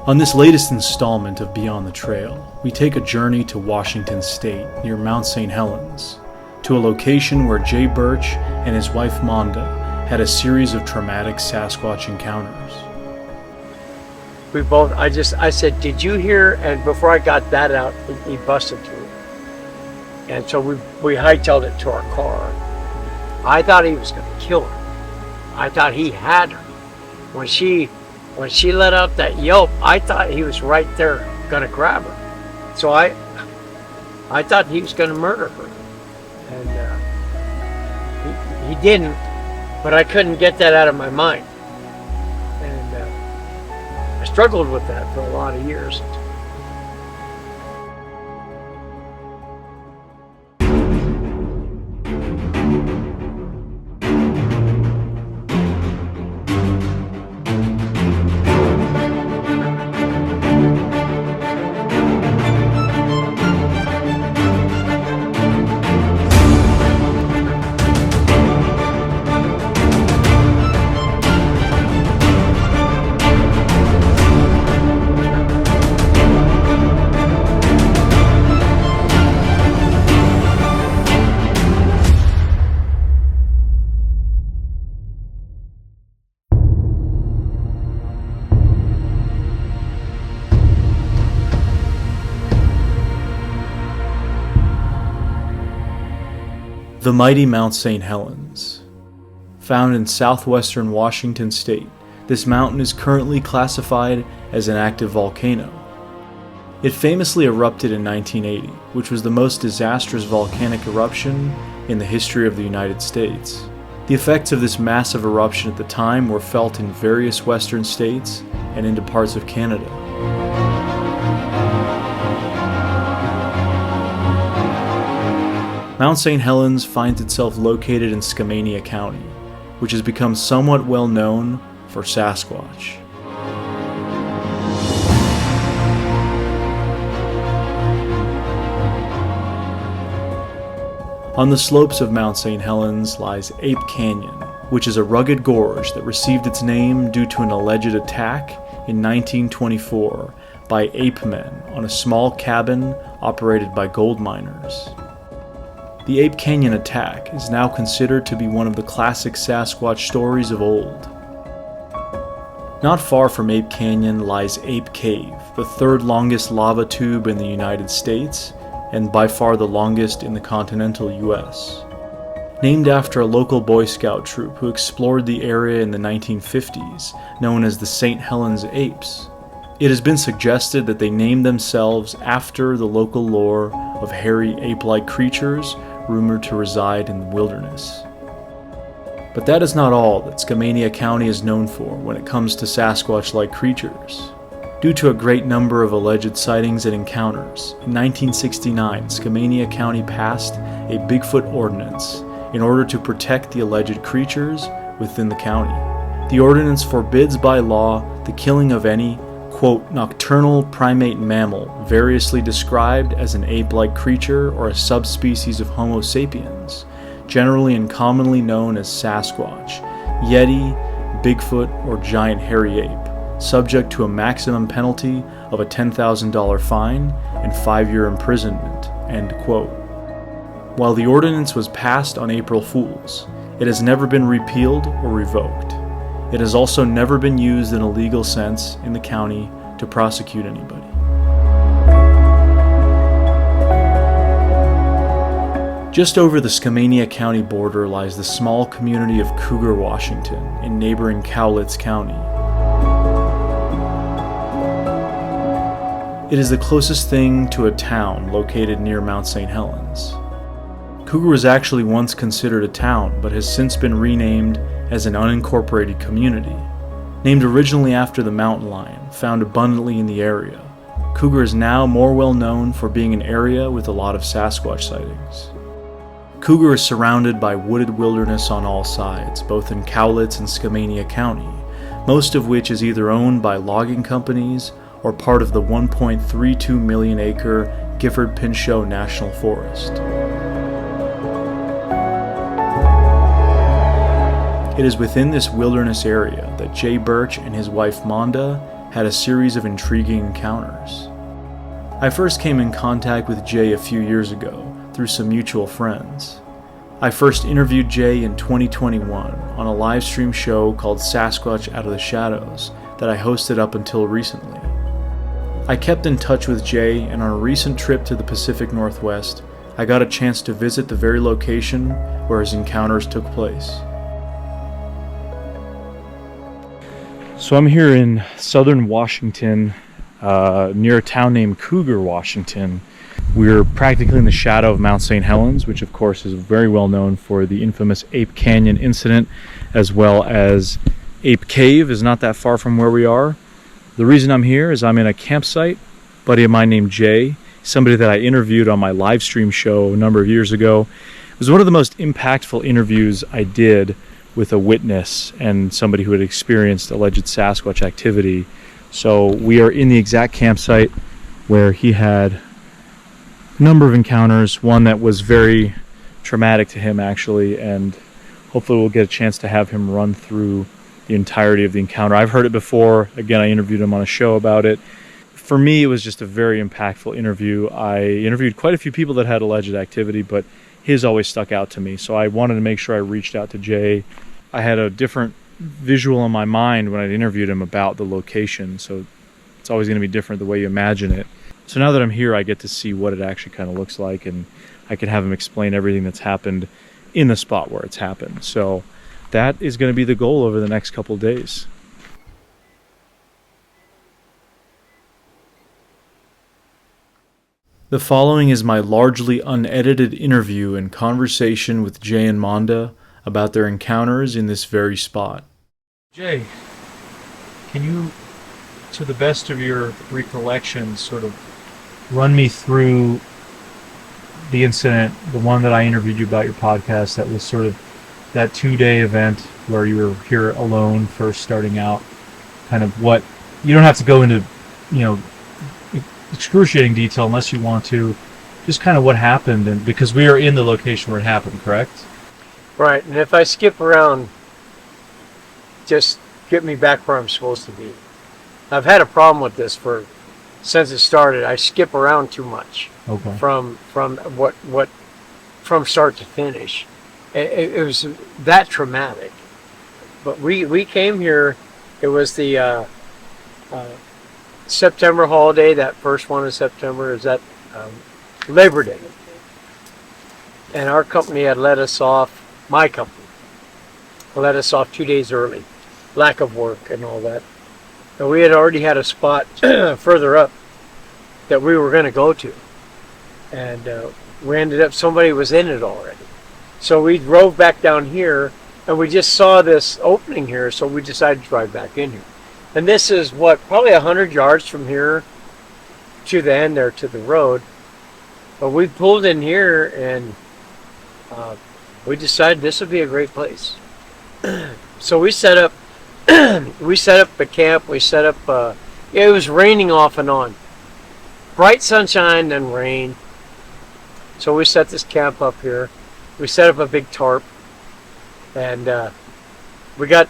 On this latest installment of Beyond the Trail, we take a journey to Washington State near Mount Saint Helens, to a location where Jay Burch and his wife Monda had a series of traumatic Sasquatch encounters. I said, did you hear? And before I got that out, he busted through. And so we hightailed it to our car. I thought he was going to kill her. I thought he had her. When she let out that yelp, I thought he was right there going to grab her. So I thought he was going to murder her. And he didn't, but I couldn't get that out of my mind. And I struggled with that for a lot of years. The mighty Mount Saint Helens. Found in southwestern Washington state, this mountain is currently classified as an active volcano. It famously erupted in 1980, which was the most disastrous volcanic eruption in the history of the United States. The effects of this massive eruption at the time were felt in various western states and into parts of Canada. Mount Saint Helens finds itself located in Skamania County, which has become somewhat well known for Sasquatch. On the slopes of Mount Saint Helens lies Ape Canyon, which is a rugged gorge that received its name due to an alleged attack in 1924 by ape men on a small cabin operated by gold miners. The Ape Canyon attack is now considered to be one of the classic Sasquatch stories of old. Not far from Ape Canyon lies Ape Cave, the third longest lava tube in the United States, and by far the longest in the continental US. Named after a local Boy Scout troop who explored the area in the 1950s, known as the Saint Helens Apes. It has been suggested that they named themselves after the local lore of hairy ape-like creatures rumored to reside in the wilderness. But that is not all that Skamania County is known for when it comes to Sasquatch-like creatures. Due to a great number of alleged sightings and encounters, in 1969, Skamania County passed a Bigfoot ordinance in order to protect the alleged creatures within the county. The ordinance forbids by law the killing of any, quote, nocturnal primate mammal variously described as an ape-like creature or a subspecies of Homo sapiens, generally and commonly known as Sasquatch, Yeti, Bigfoot, or giant hairy ape, subject to a maximum penalty of a $10,000 fine and 5-year imprisonment, end quote. While the ordinance was passed on April Fools, it has never been repealed or revoked. It has also never been used in a legal sense in the county to prosecute anybody. Just over the Skamania County border lies the small community of Cougar, Washington, in neighboring Cowlitz County. It is the closest thing to a town located near Mount Saint Helens. Cougar was actually once considered a town, but has since been renamed as an unincorporated community. Named originally after the mountain lion, found abundantly in the area, Cougar is now more well known for being an area with a lot of Sasquatch sightings. Cougar is surrounded by wooded wilderness on all sides, both in Cowlitz and Skamania County, most of which is either owned by logging companies or part of the 1.32 million acre Gifford-Pinchot National Forest. It is within this wilderness area that Jay Burch and his wife Monda had a series of intriguing encounters. I first came in contact with Jay a few years ago through some mutual friends. I first interviewed Jay in 2021 on a live stream show called Sasquatch Out of the Shadows that I hosted up until recently. I kept in touch with Jay, and on a recent trip to the Pacific Northwest, I got a chance to visit the very location where his encounters took place. So I'm here in southern Washington, near a town named Cougar, Washington. We're practically in the shadow of Mount Saint Helens, which of course is very well known for the infamous Ape Canyon incident, as well as Ape Cave is not that far from where we are. The reason I'm here is I'm in a campsite. A buddy of mine named Jay, somebody that I interviewed on my live stream show a number of years ago. It was one of the most impactful interviews I did with a witness and somebody who had experienced alleged Sasquatch activity. So we are in the exact campsite where he had a number of encounters, one that was very traumatic to him actually, and hopefully we'll get a chance to have him run through the entirety of the encounter. I've heard it before. Again, I interviewed him on a show about it. For me, it was just a very impactful interview. I interviewed quite a few people that had alleged activity, but his always stuck out to me. So I wanted to make sure I reached out to Jay. I had a different visual in my mind when I interviewed him about the location, so it's always going to be different the way you imagine it. So now that I'm here, I get to see what it actually kind of looks like, and I can have him explain everything that's happened in the spot where it's happened. So that is going to be the goal over the next couple of days. The following is my largely unedited interview and conversation with Jay and Monda about their encounters in this very spot. Jay, can you, to the best of your recollection, sort of run me through the incident, the one that I interviewed you about your podcast, that was sort of that 2-day event where you were here alone first starting out, kind of what, you don't have to go into, excruciating detail unless you want to, just kind of what happened, and because we are in the location where it happened, correct? Right, and if I skip around, just get me back where I'm supposed to be. I've had a problem with this since it started. I skip around too much. Okay. From start to finish. It was that traumatic. But we came here. It was the September holiday. That first one in September is that Labor Day, and our company had let us off. My company let us off 2 days early, lack of work and all that. And we had already had a spot further up that we were going to go to, and we ended up, somebody was in it already. So we drove back down here, and we just saw this opening here, so we decided to drive back in here. And this is probably 100 yards from here to the end there to the road. But we pulled in here, and we decided this would be a great place. So we set up the camp. We set up. It was raining off and on, bright sunshine and rain. So we set this camp up here. We set up a big tarp, and we got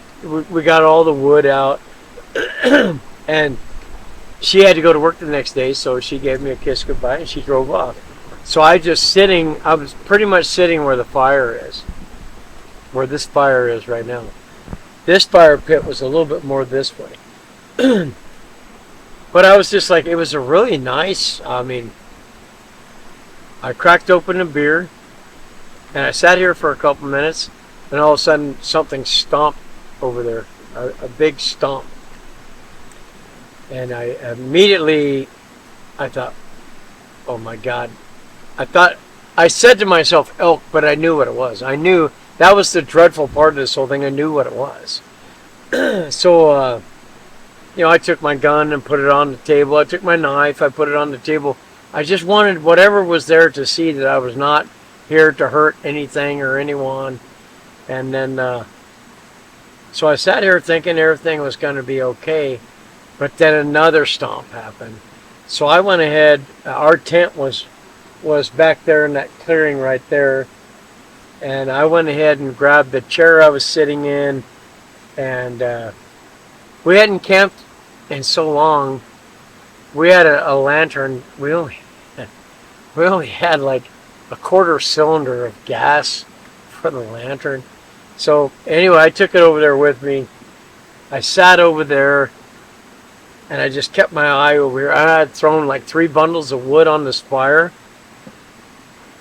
all the wood out. And she had to go to work the next day, so she gave me a kiss goodbye and she drove off. So I was pretty much sitting where the fire is, where this fire is right now. This fire pit was a little bit more this way. But I was just like, it was a really nice, I cracked open a beer, and I sat here for a couple minutes, and all of a sudden something stomped over there, a big stomp. And I thought, oh my God. I said to myself, elk, but I knew what it was. I knew, that was the dreadful part of this whole thing. I knew what it was. So, I took my gun and put it on the table. I took my knife, I put it on the table. I just wanted whatever was there to see that I was not here to hurt anything or anyone. And then, so I sat here thinking everything was going to be okay. But then another stomp happened. So I went ahead. Our tent was back there in that clearing right there. And I went ahead and grabbed the chair I was sitting in. And we hadn't camped in so long. We had a lantern. We only had like a quarter cylinder of gas for the lantern. So anyway, I took it over there with me. I sat over there and I just kept my eye over here. I had thrown like 3 bundles of wood on this fire.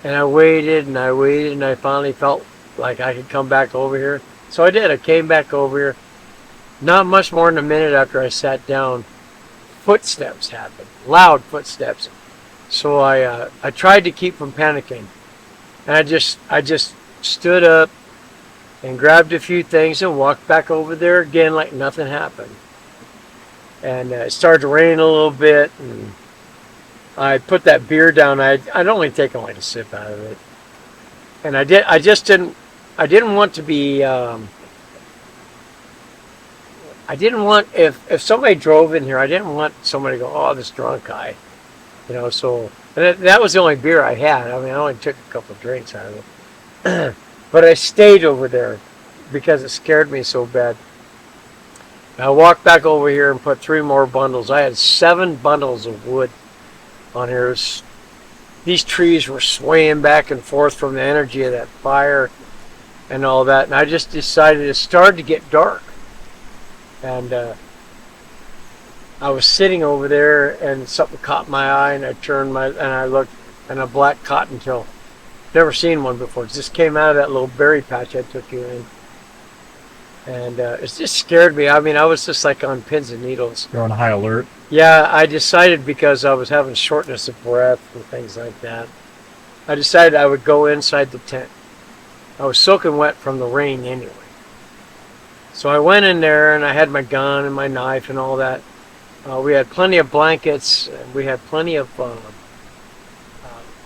And I waited and I waited and I finally felt like I could come back over here. So I did. I came back over here. Not much more than a minute after I sat down, footsteps happened. Loud footsteps. So I tried to keep from panicking. And I just stood up and grabbed a few things and walked back over there again like nothing happened. And it started to rain a little bit, and I put that beer down. I'd only taken like a sip out of it. And I didn't want to be, I didn't want, if somebody drove in here, I didn't want somebody to go, oh, this drunk guy. You know, so that was the only beer I had. I mean, I only took a couple of drinks out of it. But I stayed over there because it scared me so bad. I walked back over here and put 3 more bundles. I had 7 bundles of wood on here. These trees were swaying back and forth from the energy of that fire and all that. And I just decided it started to get dark. And I was sitting over there and something caught my eye, and I looked, and a black cottontail. Never seen one before. It just came out of that little berry patch I took you in. And it just scared me. I mean, I was just like on pins and needles. You're on high alert. Yeah, I decided because I was having shortness of breath and things like that. I decided I would go inside the tent. I was soaking wet from the rain anyway. So I went in there and I had my gun and my knife and all that. We had plenty of blankets. We had plenty of,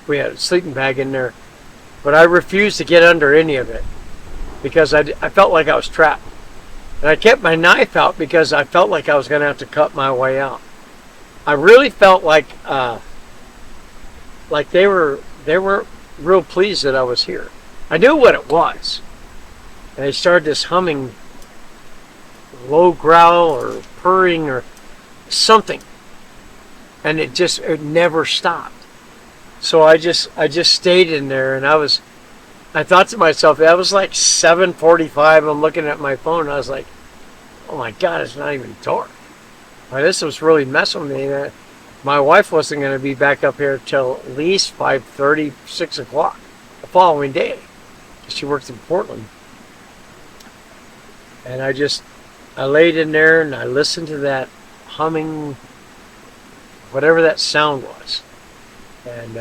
we had a sleeping bag in there. But I refused to get under any of it because I felt like I was trapped. And I kept my knife out because I felt like I was going to have to cut my way out. I really felt like they were real pleased that I was here. I knew what it was. And they started this humming, low growl or purring or something, and it never stopped. So I just stayed in there, and I thought to myself, that was like 7:45. I'm looking at my phone, and I was like, oh my God, it's not even dark. Well, this was really messing with me. My wife wasn't going to be back up here till at least 5:30, 6 o'clock the following day. She works in Portland. And I laid in there and I listened to that humming, whatever that sound was. And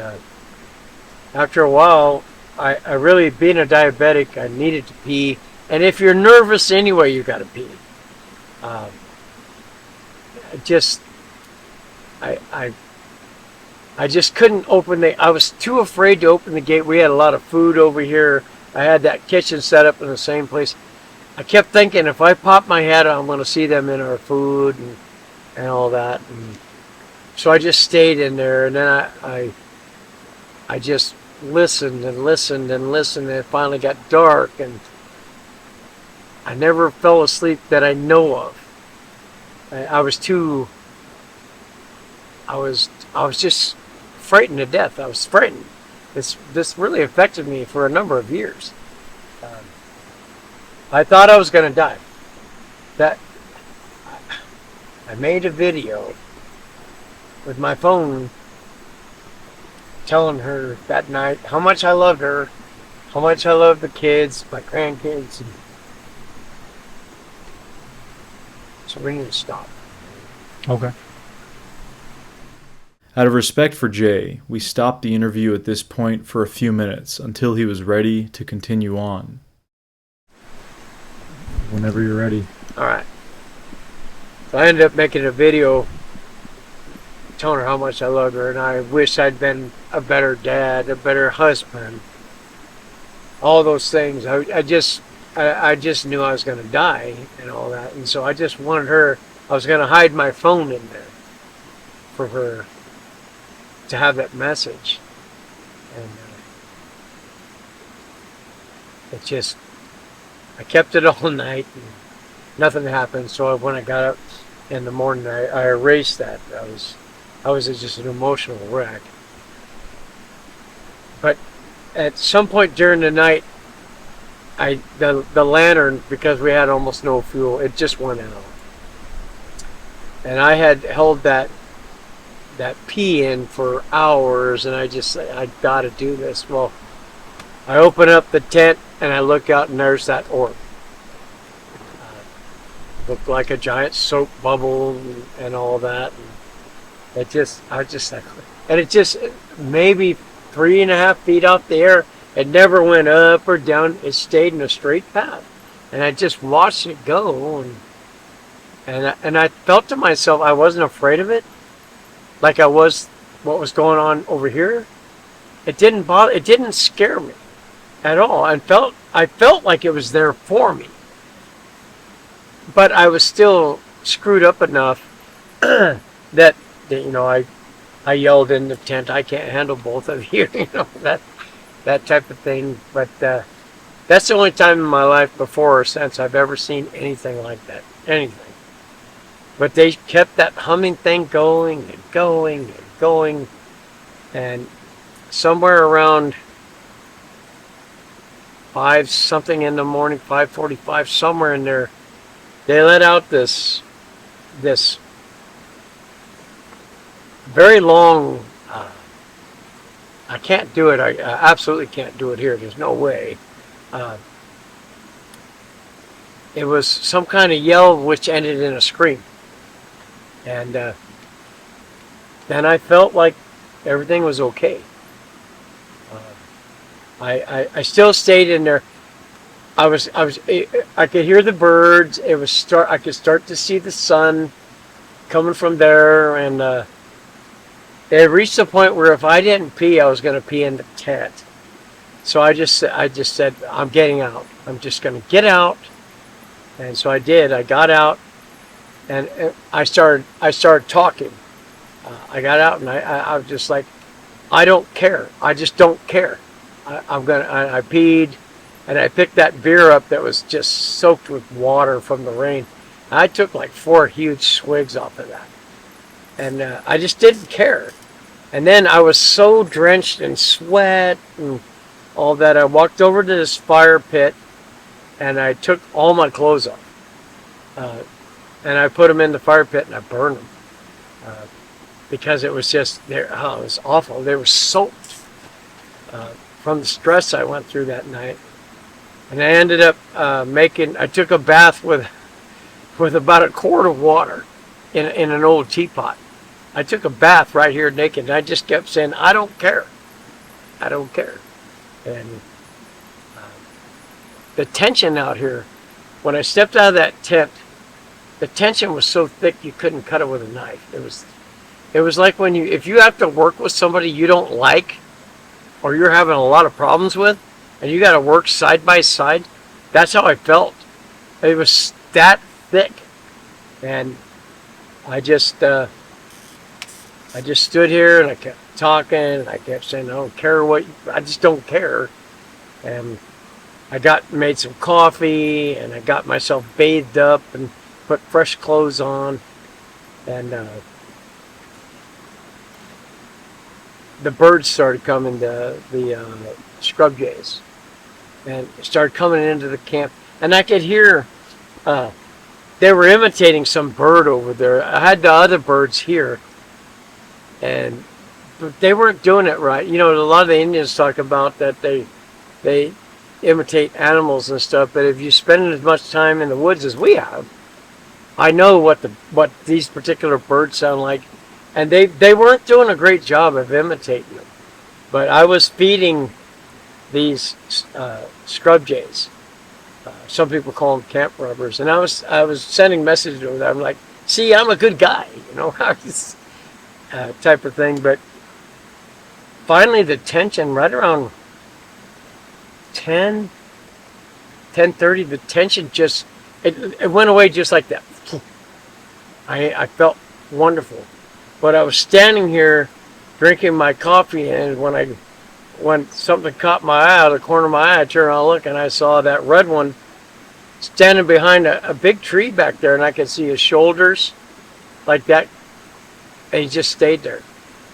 after a while, I really, being a diabetic, I needed to pee. And if you're nervous anyway, you got to pee. I just couldn't open I was too afraid to open the gate. We had a lot of food over here. I had that kitchen set up in the same place. I kept thinking, if I pop my head out, I'm going to see them in our food and all that. And so I just stayed in there, and then I just listened and listened and listened, and it finally got dark, and I never fell asleep that I know of. I was just frightened to death. I was frightened. This really affected me for a number of years. I thought I was going to die. I made a video with my phone telling her that night how much I loved her, how much I loved the kids, my grandkids. So we need to stop. Okay. Out of respect for Jay, we stopped the interview at this point for a few minutes until he was ready to continue on. Whenever you're ready. All right. So I ended up making a video telling her how much I loved her, and I wish I'd been a better dad, a better husband, all those things. I just knew I was going to die and all that, and so I just wanted her. I was going to hide my phone in there for her to have that message, and I kept it all night, and nothing happened. So when I got up in the morning. I erased that. I was just an emotional wreck. But at some point during the night, the lantern, because we had almost no fuel, it just went out. And I had held that pee in for hours, and I just said, I got to do this. Well, I open up the tent and I look out, and there's that orb. Looked like a giant soap bubble and all that. And I was just like, and it just maybe 3.5 feet off the air. It never went up or down. It stayed in a straight path, and I just watched it go. And I felt to myself, I wasn't afraid of it, like I was what was going on over here. It didn't bother. It didn't scare me at all. I felt like it was there for me, but I was still screwed up enough that I yelled in the tent, I can't handle both of you, that type of thing. But that's the only time in my life before or since I've ever seen anything like that. Anything. But they kept that humming thing going and going and going. And somewhere around 5 something in the morning, 5:45, somewhere in there, they let out this very long, I can't do it. I absolutely can't do it here. There's no way. It was some kind of yell which ended in a scream. And then I felt like everything was okay. I still stayed in there. I could hear the birds. I could start to see the sun coming from there, and it reached a point where if I didn't pee, I was going to pee in the tent. So I just said, I'm getting out. I'm just going to get out. And so I did. I got out, and I started talking. I got out, and I was just like, I don't care. I just don't care. I peed, and I picked that beer up that was just soaked with water from the rain. I took like 4 huge swigs off of that, and I just didn't care. And then I was so drenched in sweat and all that, I walked over to this fire pit, and I took all my clothes off, and I put them in the fire pit, and I burned them because it was just there. Oh, it was awful. They were soaked from the stress I went through that night. And I ended up I took a bath with about a quart of water in an old teapot. I took a bath right here naked, and I just kept saying, I don't care. I don't care. And the tension out here, when I stepped out of that tent, the tension was so thick you couldn't cut it with a knife. It was like if you have to work with somebody you don't like, or you're having a lot of problems with, and you got to work side by side. That's how I felt. It was that thick, and I just stood here, and I kept talking, and I kept saying, I don't care I just don't care. And I made some coffee, and I got myself bathed up and put fresh clothes on, and the birds started coming, the scrub jays, and started coming into the camp, and I could hear they were imitating some bird over there. I had the other birds here, but they weren't doing it right. A lot of the Indians talk about that they imitate animals and stuff, but if you spend as much time in the woods as we have, I know what these particular birds sound like. And they weren't doing a great job of imitating them. But I was feeding these scrub jays. Some people call them camp rubbers. And I was sending messages to them. I'm like, see, I'm a good guy, type of thing. But finally the tension, right around 10:30, the tension just, it went away just like that. I felt wonderful. But I was standing here drinking my coffee, and when something caught my eye out of the corner of my eye, I turned around and looked, and I saw that red one standing behind a big tree back there, and I could see his shoulders, like that, and he just stayed there.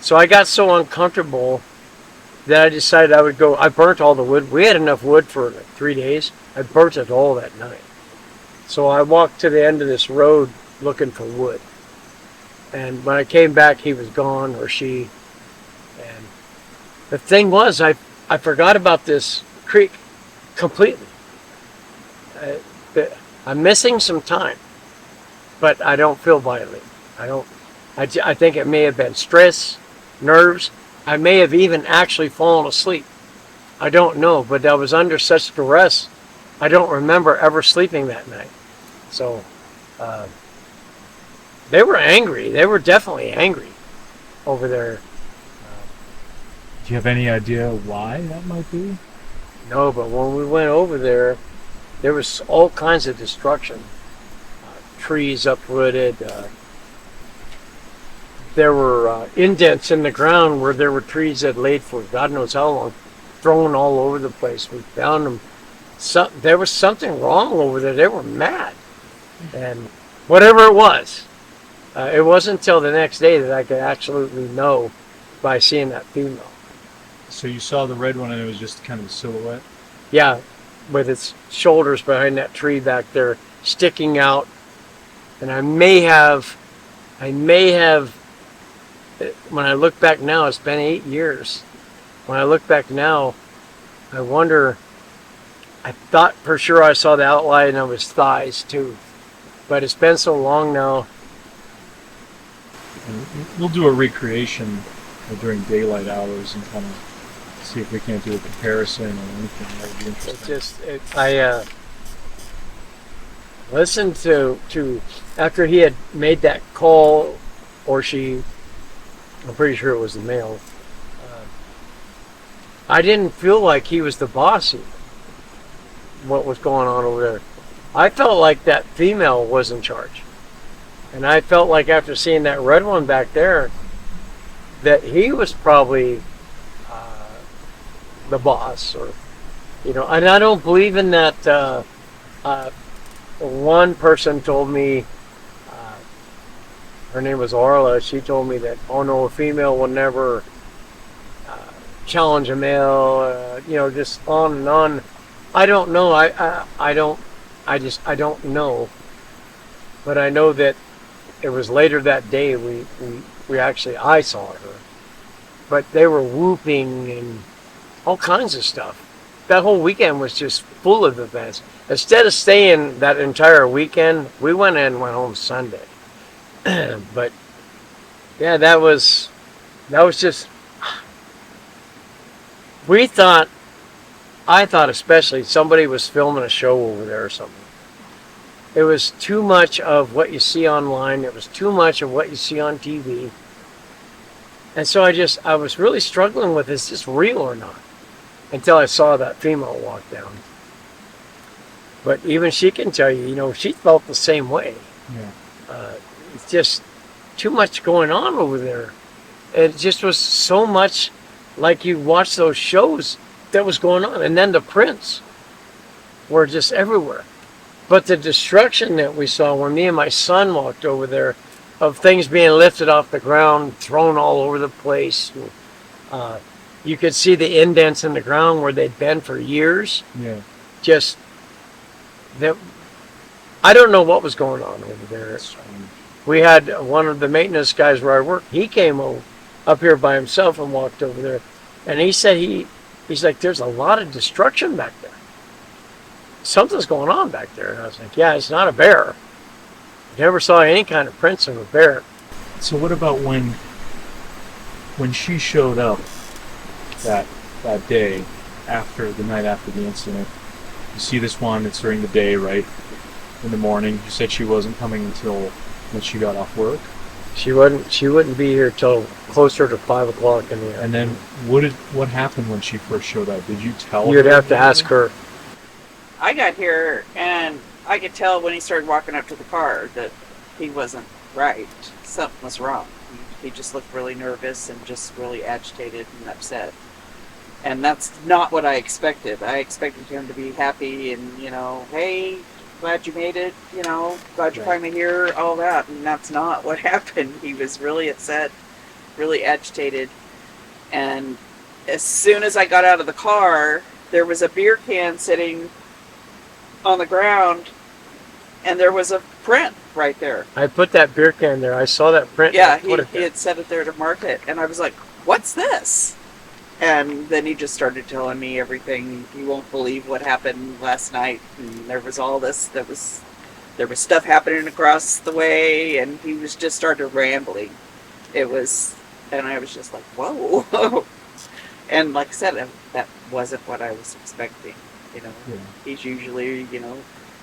So I got so uncomfortable that I decided I would go. I burnt all the wood. We had enough wood for like 3 days. I burnt it all that night. So I walked to the end of this road looking for wood. And when I came back, he was gone, or she. And the thing was, I forgot about this creek completely. I'm missing some time, but I don't feel violent. I think it may have been stress, nerves. I may have even actually fallen asleep. I don't know, but I was under such duress, I don't remember ever sleeping that night. So, they were angry. They were definitely angry over there. Do you have any idea why that might be? No, but when we went over there was all kinds of destruction. Trees uprooted. There were indents in the ground where there were trees that laid for God knows how long, thrown all over the place. We found them. There was something wrong over there. They were mad. And whatever it wasn't until the next day that I could absolutely know by seeing that female. So you saw the red one and it was just kind of a silhouette? Yeah, with its shoulders behind that tree back there, sticking out. And I may have, when I look back now, it's been 8 years. When I look back now, I wonder, I thought for sure I saw the outline of his thighs too. But it's been so long now. And we'll do a recreation during daylight hours and kind of see if we can't do a comparison or anything. That would be interesting. I listened to after he had made that call, or she, I'm pretty sure it was the male. I didn't feel like he was the boss of what was going on over there. I felt like that female was in charge. And I felt like after seeing that red one back there, that he was probably the boss, or, and I don't believe in that. One person told me, her name was Orla, she told me that, oh no, a female will never challenge a male, just on and on. I don't know. I don't know. But I know that it was later that day I saw her. But they were whooping and all kinds of stuff. That whole weekend was just full of events. Instead of staying that entire weekend, we went home Sunday. But yeah, that was just, I thought especially somebody was filming a show over there or something. It was too much of what you see online. It was too much of what you see on TV. And so I was really struggling with, is this real or not? Until I saw that female walk down. But even she can tell you, she felt the same way. Yeah. It's just too much going on over there. It just was so much like you watch those shows that was going on. And then the prints were just everywhere. But the destruction that we saw when me and my son walked over there, of things being lifted off the ground, thrown all over the place. You could see the indents in the ground where they'd been for years. Yeah. Just that. I don't know what was going on over there. We had one of the maintenance guys where I work. He came up here by himself and walked over there, and he said he's like, there's a lot of destruction back there. Something's going on back there. And I was like, yeah, it's not a bear. Never saw any kind of prints of a bear. So what about when she showed up that day, the night after the incident? You see this one, it's during the day, right? In the morning. You said she wasn't coming until when she got off work. She wouldn't be here till closer to 5 o'clock in the afternoon. And then what happened when she first showed up? Did you tell her? You'd have to ask her. I got here and I could tell when he started walking up to the car that he wasn't right. Something was wrong. He just looked really nervous and just really agitated and upset. And that's not what I expected. I expected him to be happy and, hey, glad you made it, glad you're Right. finally here, all that. And that's not what happened. He was really upset, really agitated. And as soon as I got out of the car, there was a beer can sitting on the ground, and there was a print right there. I put that beer can there. I saw that print. Yeah, I put it he there. had set it there to mark it. And I was like, what's this? And then he just started telling me everything. You won't believe what happened last night. And there was all this. There was stuff happening across the way, and he was just started rambling. It was, and I was just like, whoa. And like I said, that wasn't what I was expecting. Yeah. He's usually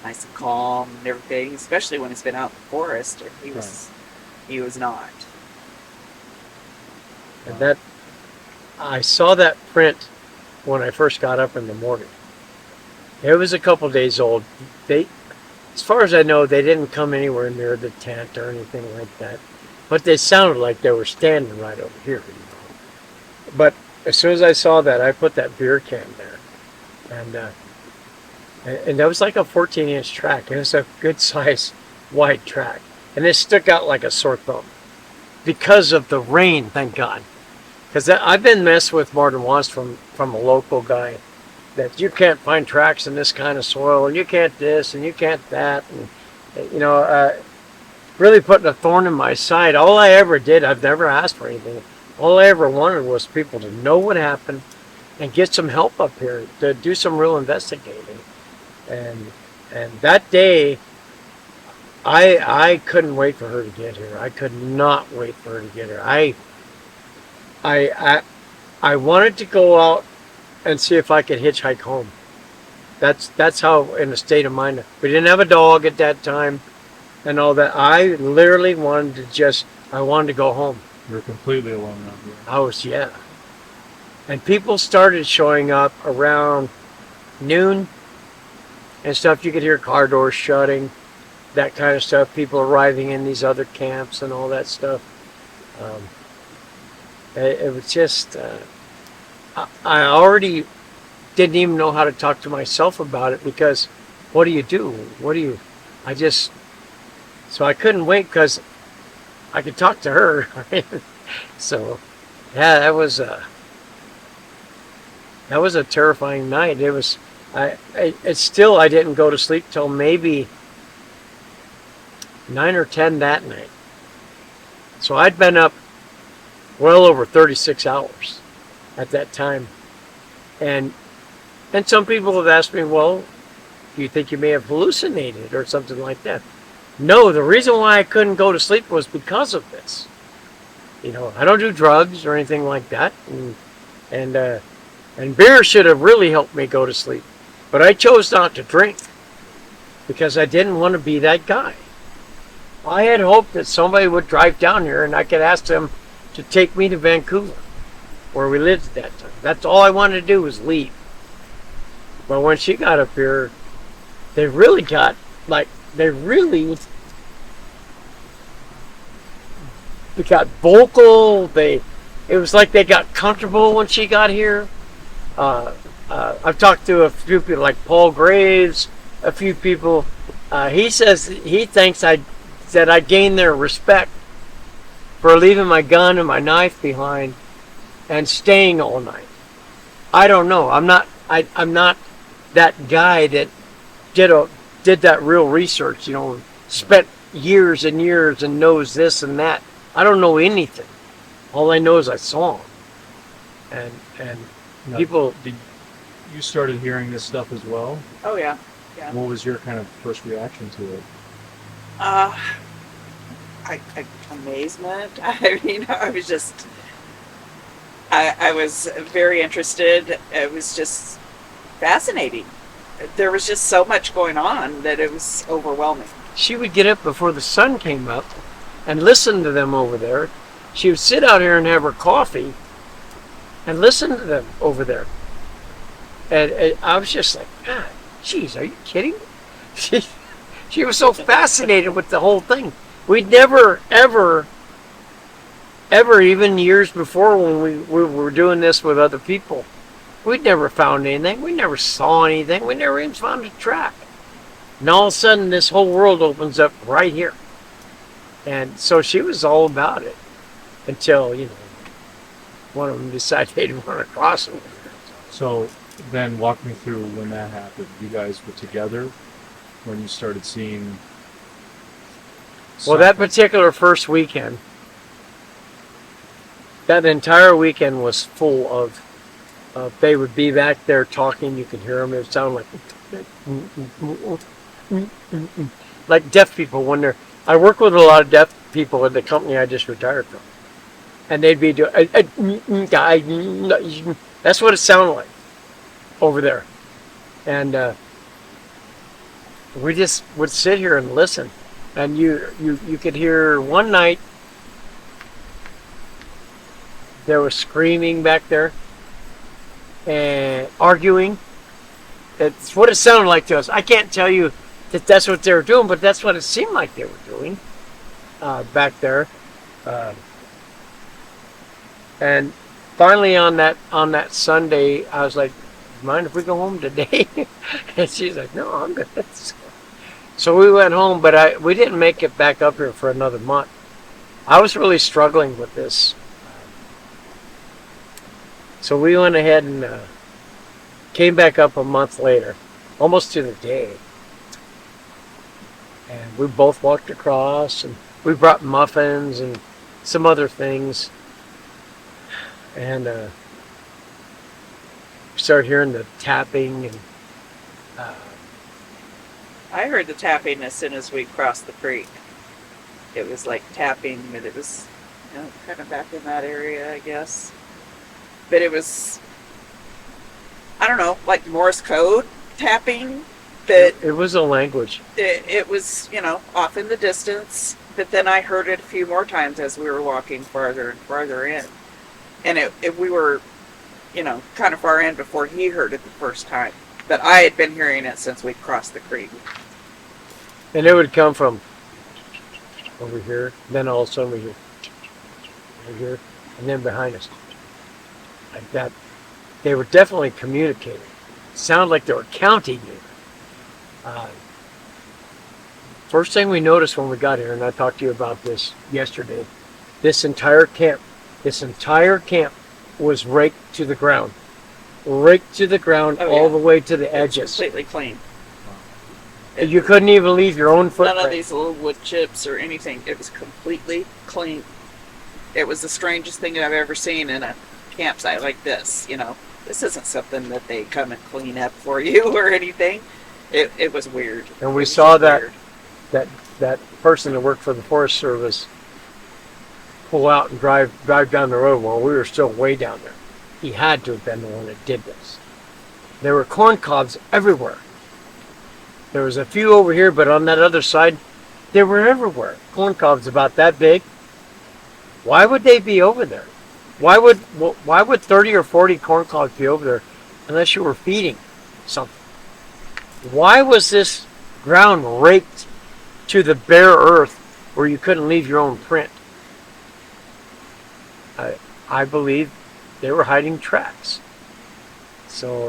nice and calm and everything, especially when he's been out in the forest. And he was not. And that, I saw that print when I first got up in the morning. It was a couple days old. As far as I know, they didn't come anywhere near the tent or anything like that. But they sounded like they were standing right over here. But as soon as I saw that, I put that beer can there. And that was like a 14-inch track. It was a good size wide track. And it stuck out like a sore thumb. Because of the rain, thank God. Because I've been messed with more than once from a local guy that you can't find tracks in this kind of soil, and you can't this, and you can't that, and really putting a thorn in my side. All I ever did, I've never asked for anything. All I ever wanted was people to know what happened and get some help up here to do some real investigating. And that day, I couldn't wait for her to get here. I could not wait for her to get here. I wanted to go out and see if I could hitchhike home. That's how in a state of mind. We didn't have a dog at that time and all that. I literally wanted to go home. You're completely alone out here. Yeah. And people started showing up around noon and stuff. You could hear car doors shutting, that kind of stuff. People arriving in these other camps and all that stuff. It was just, I already didn't even know how to talk to myself about it because what do you do? So I couldn't wait because I could talk to her. So, yeah, that was a terrifying night. It was, I didn't go to sleep till maybe 9 or 10 that night. So I'd been up well over 36 hours at that time. And some people have asked me, well, do you think you may have hallucinated or something like that? No, the reason why I couldn't go to sleep was because of this. I don't do drugs or anything like that. And beer should have really helped me go to sleep. But I chose not to drink because I didn't want to be that guy. I had hoped that somebody would drive down here and I could ask them to take me to Vancouver, where we lived at that time. That's all I wanted to do was leave. But when she got up here, they got vocal. It was like they got comfortable when she got here. I've talked to a few people like Paul Graves, a few people. He says he thinks that I gained their respect for leaving my gun and my knife behind and staying all night. I don't know. I'm not that guy that did that real research, spent years and years and knows this and that. I don't know anything. All I know is I saw him. And Now, people... you started hearing this stuff as well? Oh, yeah. Yeah. What was your kind of first reaction to it? Amazement. I was just, I was very interested. It was just fascinating. There was just so much going on that it was overwhelming. She would get up before the sun came up and listen to them over there. She would sit out here and have her coffee and listen to them over there. And I was just like, God, geez, are you kidding? She was so fascinated with the whole thing. We'd never, ever, even years before when we were doing this with other people, we'd never found anything. We never saw anything. We never even found a track. And all of a sudden, this whole world opens up right here. And so she was all about it until, one of them decided they didn't want to cross them. So then walk me through when that happened. You guys were together when you started seeing. Well, that particular first weekend, that entire weekend was full of, they would be back there talking. You could hear them. It would sound like deaf people when they're. I work with a lot of deaf people at the company I just retired from, and they'd be doing. That's what it sounded like over there, and we just would sit here and listen, and you could hear one night there was screaming back there and arguing. It's what it sounded like to us. I can't tell you that that's what they were doing, but that's what it seemed like they were doing back there. And finally on that Sunday, I was like, mind if we go home today? And she's like, no, I'm good. So we went home, but we didn't make it back up here for another month. I was really struggling with this. So we went ahead and came back up a month later, almost to the day. And we both walked across, and we brought muffins and some other things. And we started hearing the tapping. And I heard the tapping as soon as we crossed the creek. It was like tapping, but it was kind of back in that area, I guess. But it was, I don't know, like Morse code tapping. But it was a language. It was, off in the distance. But then I heard it a few more times as we were walking farther and farther in. And we were, kind of far in before he heard it the first time. But I had been hearing it since we crossed the creek. And it would come from over here, then all of a sudden we hear over here, and then behind us. Like that. They were definitely communicating. It sounded like they were counting you. First thing we noticed when we got here, and I talked to you about this yesterday, this entire camp was raked to the ground. Raked to the ground all the way to the edges. Completely clean. You couldn't even leave your own footprint. None of these little wood chips or anything. It was completely clean. It was the strangest thing I've ever seen in a campsite like this. This isn't something that they come and clean up for you or anything. It was weird. And we saw that person that worked for the Forest Service pull out and drive down the road while we were still way down there. He had to have been the one that did this. There were corn cobs everywhere. There was a few over here, but on that other side, they were everywhere. Corn cobs about that big. Why would they be over there? Why would 30 or 40 corn cobs be over there unless you were feeding something? Why was this ground raked to the bare earth where you couldn't leave your own print? I believe they were hiding tracks. So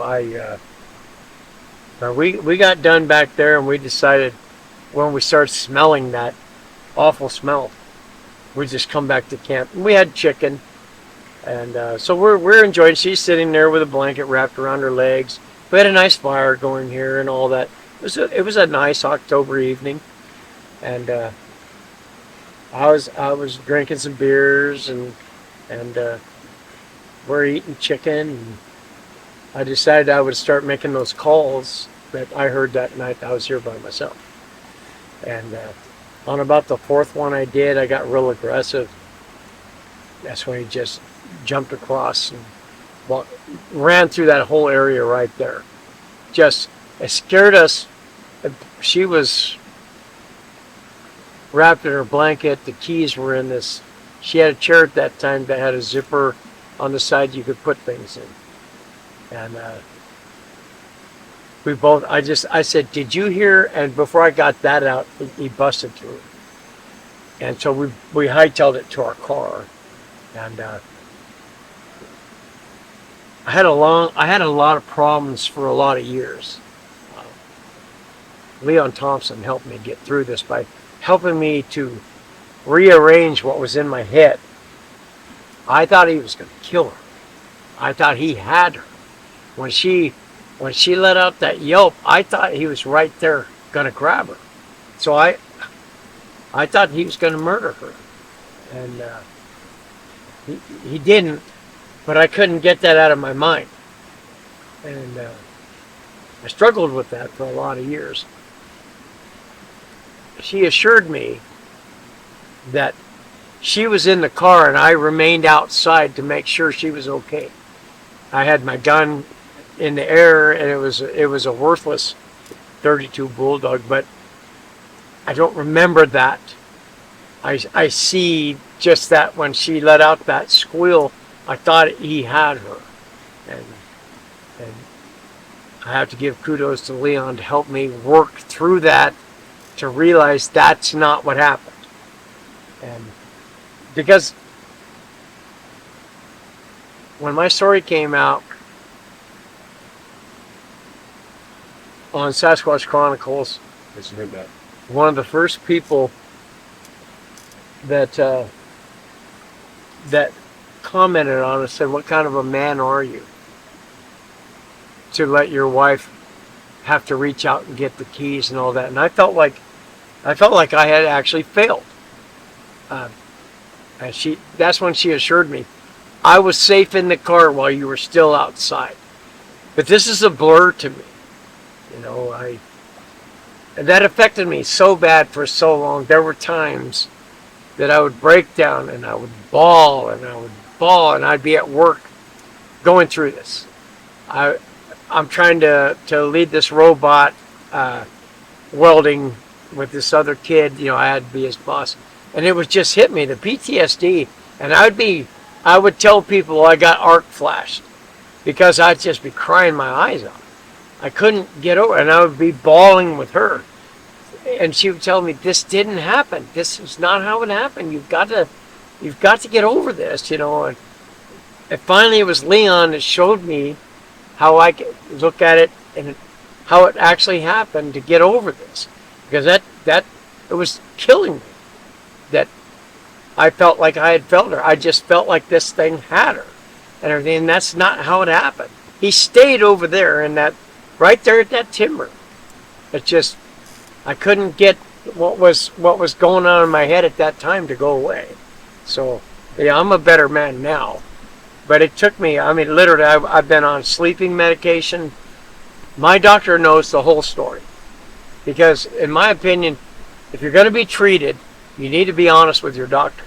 we got done back there, and we decided when we started smelling that awful smell, we just come back to camp. And we had chicken, and so we're enjoying. She's sitting there with a blanket wrapped around her legs. We had a nice fire going here and all that. It was a nice October evening, and I was drinking some beers and we're eating chicken. And I decided I would start making those calls that I heard that night I was here by myself. And on about the fourth one I did, I got real aggressive. That's when he just jumped across and ran through that whole area right there. It scared us. She was wrapped in her blanket. The keys were in this. She had a chair at that time that had a zipper on the side you could put things in. And I said, did you hear? And before I got that out, he busted through it. And so we hightailed it to our car. And I had a lot of problems for a lot of years. Leon Thompson helped me get through this by helping me to rearrange what was in my head. I thought he was going to kill her. I thought he had her. When she let out that yelp, I thought he was right there going to grab her. So I thought he was going to murder her. And he didn't, but I couldn't get that out of my mind. And I struggled with that for a lot of years. She assured me that she was in the car and I remained outside to make sure she was okay. I had my gun in the air and it was a worthless .32 Bulldog, but I don't remember that. I see just that when she let out that squeal, I thought he had her. And I have to give kudos to Leon to help me work through that, to realize that's not what happened. And because when my story came out on Sasquatch Chronicles, I just heard that. one of the first people that that commented on it said, "What kind of a man are you to let your wife have to reach out and get the keys and all that?" And I felt like I had actually failed. And that's when she assured me, I was safe in the car while you were still outside. But this is a blur to me. You know, and that affected me so bad for so long. There were times that I would break down and I would bawl and I'd be at work going through this. I'm trying to lead this robot welding with this other kid. You know, I had to be his boss. And it would just hit me, the PTSD. And I would tell people I got arc flashed because I'd just be crying my eyes out. I couldn't get over it, and I would be bawling with her. And she would tell me, this didn't happen. This is not how it happened. You've got to get over this, you know. And finally it was Leon that showed me how I could look at it and how it actually happened to get over this. Because that it was killing me. That I felt like I had felt her. I just felt like this thing had her and everything. And that's not how it happened. He stayed over there in that, right there at that timber. It just, I couldn't get what was going on in my head at that time to go away. So, yeah, I'm a better man now. But it took me, I mean, literally, I've been on sleeping medication. My doctor knows the whole story. Because, in my opinion, if you're going to be treated, you need to be honest with your doctor.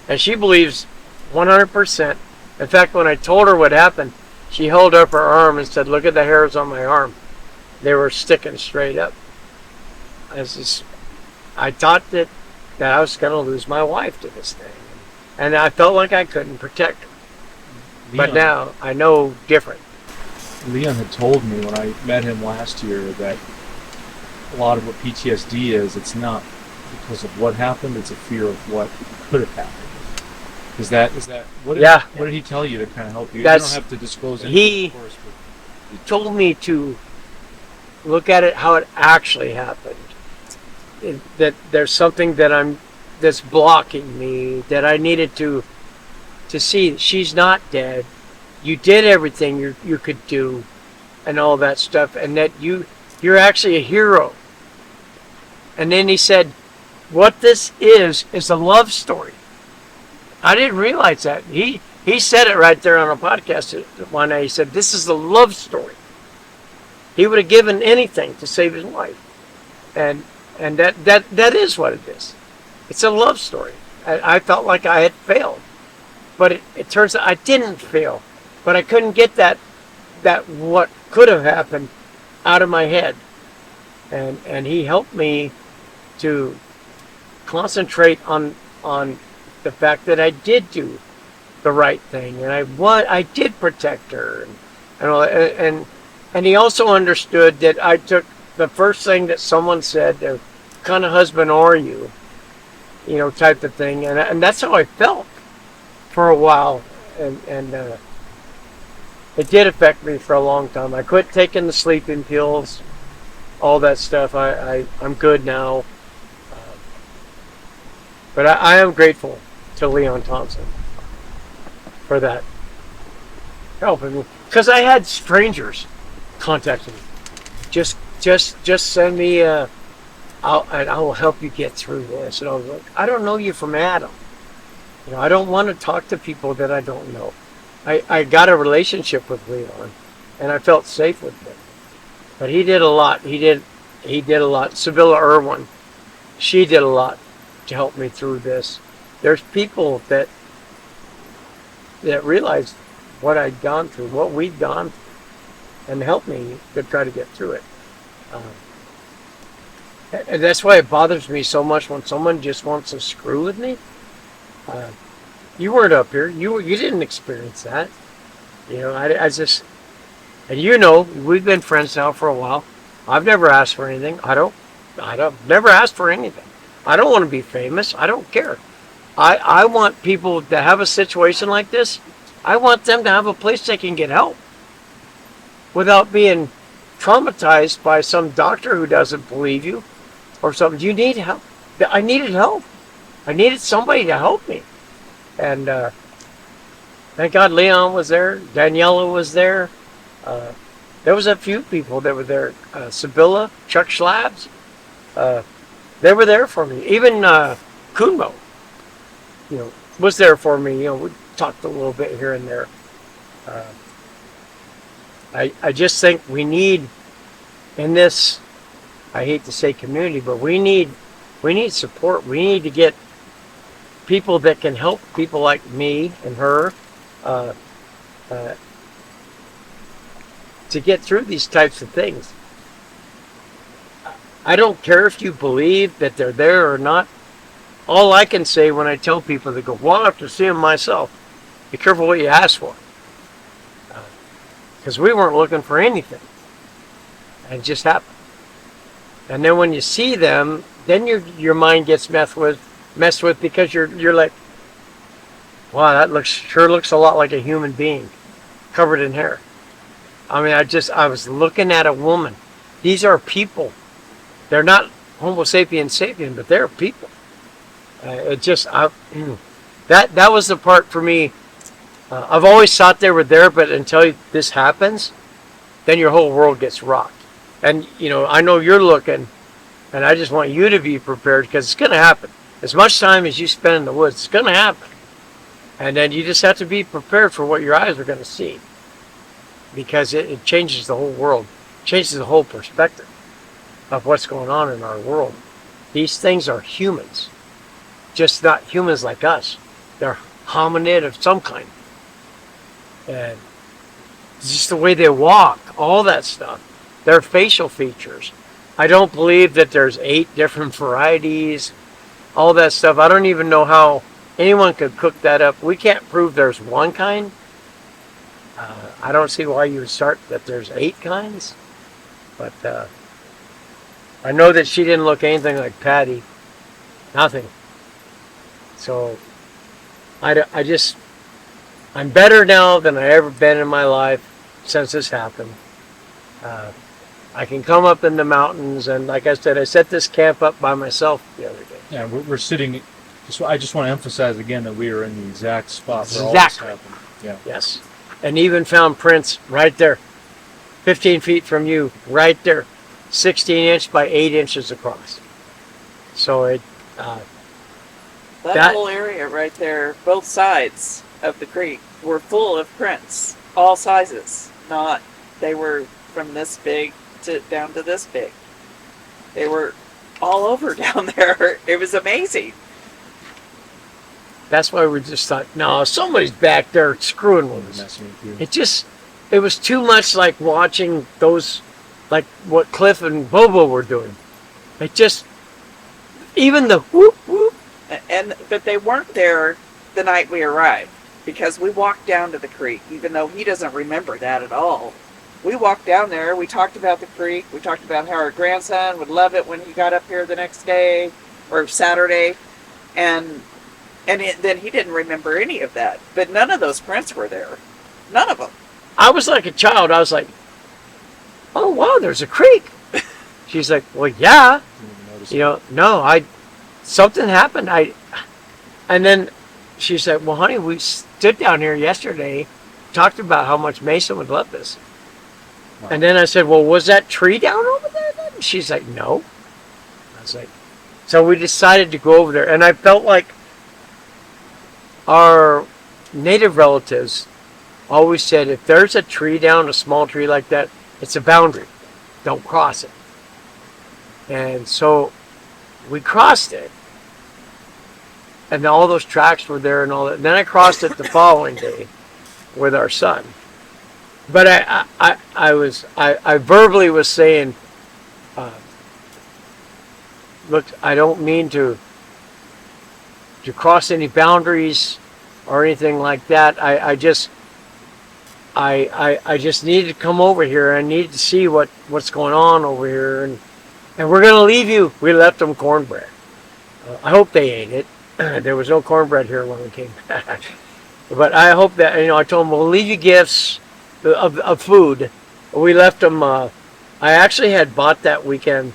And she believes 100%. In fact, when I told her what happened, she held up her arm and said, "Look at the hairs on my arm. They were sticking straight up." I thought that I was going to lose my wife to this thing. And I felt like I couldn't protect her. But now I know different. Leon had told me when I met him last year that a lot of what PTSD is, it's not because of what happened, it's a fear of what could have happened. Is that what did he tell you to kind of help you? You don't have to disclose anything, of course. He told me to look at it how it actually happened. That there's something that's blocking me, that I needed to see. She's not dead. You did everything you could do and all that stuff, and that you're actually a hero. And then he said, what this is a love story. I didn't realize that. He said it right there on a podcast one day. He said, this is a love story. He would have given anything to save his wife. And that is what it is. It's a love story. I felt like I had failed. But it turns out I didn't fail. But I couldn't get that what could have happened out of my head. And he helped me to concentrate on the fact that I did do the right thing, and I did protect her, and he also understood that I took the first thing that someone said, what kind of husband are you, you know, type of thing, and that's how I felt for a while, and it did affect me for a long time. I quit taking the sleeping pills, all that stuff. I'm good now. But I am grateful to Leon Thompson for that helping me, because I had strangers contacting me. Just send me and I will help you get through this. And I was like, I don't know you from Adam. I don't want to talk to people that I don't know. I got a relationship with Leon, and I felt safe with him. But he did a lot. He did a lot. Sibylla Irwin, she did a lot to help me through this. There's people that realized what I'd gone through, what we'd gone through, and helped me to try to get through it. And that's why it bothers me so much when someone just wants to screw with me. You weren't up here. You didn't experience that. I just, and we've been friends now for a while. I've never asked for anything. I don't never asked for anything. I don't want to be famous. I don't care. I want people that have a situation like this, I want them to have a place they can get help without being traumatized by some doctor who doesn't believe you or something. You need help. I needed help. I needed somebody to help me. And thank God Leon was there. Daniela was there. There was a few people that were there. Sibylla, Chuck Schlabs. They were there for me. Even Kunmo, was there for me. We talked a little bit here and there. I just think we need in this, I hate to say community, but we need support. We need to get people that can help people like me and her to get through these types of things. I don't care if you believe that they're there or not. All I can say when I tell people, they go, well, I have to see them myself. Be careful what you ask for. Because we weren't looking for anything. And it just happened. And then when you see them, then your mind gets messed with because you're like, wow, that sure looks a lot like a human being covered in hair. I mean, I was looking at a woman. These are people. They're not Homo sapiens sapien, but they're people. That was the part for me. I've always thought they were there, but until this happens, then your whole world gets rocked. And, I know you're looking, and I just want you to be prepared because it's going to happen. As much time as you spend in the woods, it's going to happen. And then you just have to be prepared for what your eyes are going to see. Because it changes the whole world, changes the whole perspective of what's going on in our world. These things are humans, just not humans like us. They're hominid of some kind. And just the way they walk, all that stuff, their facial features. I don't believe that there's 8 different varieties, all that stuff. I don't even know how anyone could cook that up. We can't prove there's one kind. I don't see why you would start that there's 8 kinds. But I know that she didn't look anything like Patty. Nothing. So I'm better now than I ever been in my life since this happened. I can come up in the mountains, and like I said, I set this camp up by myself the other day. Yeah, we're sitting. I just want to emphasize again that we are in the exact spot where all this happened. Yeah. Yes. And even found prints right there, 15 feet from you, right there, 16-inch by 8 inches across. So that whole area right there, both sides of the creek, were full of prints, all sizes. They were from this big down to this big. They were all over down there. It was amazing. That's why we just thought, no, somebody's back there screwing with us. It was too much like watching those, like what Cliff and Bobo were doing. Even the whoop whoop. But they weren't there the night we arrived, because we walked down to the creek, even though he doesn't remember that at all. We walked down there, we talked about the creek, we talked about how our grandson would love it when he got up here the next day, or Saturday, and then he didn't remember any of that. But none of those prints were there. None of them. I was like a child. I was like, oh, wow, there's a creek. She's like, well, yeah. Didn't even notice You know, no, something happened. And then she said, well, honey, we stood down here yesterday, talked about how much Mason would love this. Wow. And then I said, well, was that tree down over there then? She's like, no. I was like, so we decided to go over there. And I felt like our native relatives always said, if there's a tree down, a small tree like that, it's a boundary. Don't cross it. And so we crossed it. And all those tracks were there and all that. And then I crossed it the following day with our son. But I verbally was saying, look, I don't mean to cross any boundaries or anything like that. I just needed to come over here. I needed to see what's going on over here, and we're gonna leave you. We left them cornbread. I hope they ate it. There was no cornbread here when we came back. But I hope that, I told them we'll leave you gifts of food. We left them. I actually had bought that weekend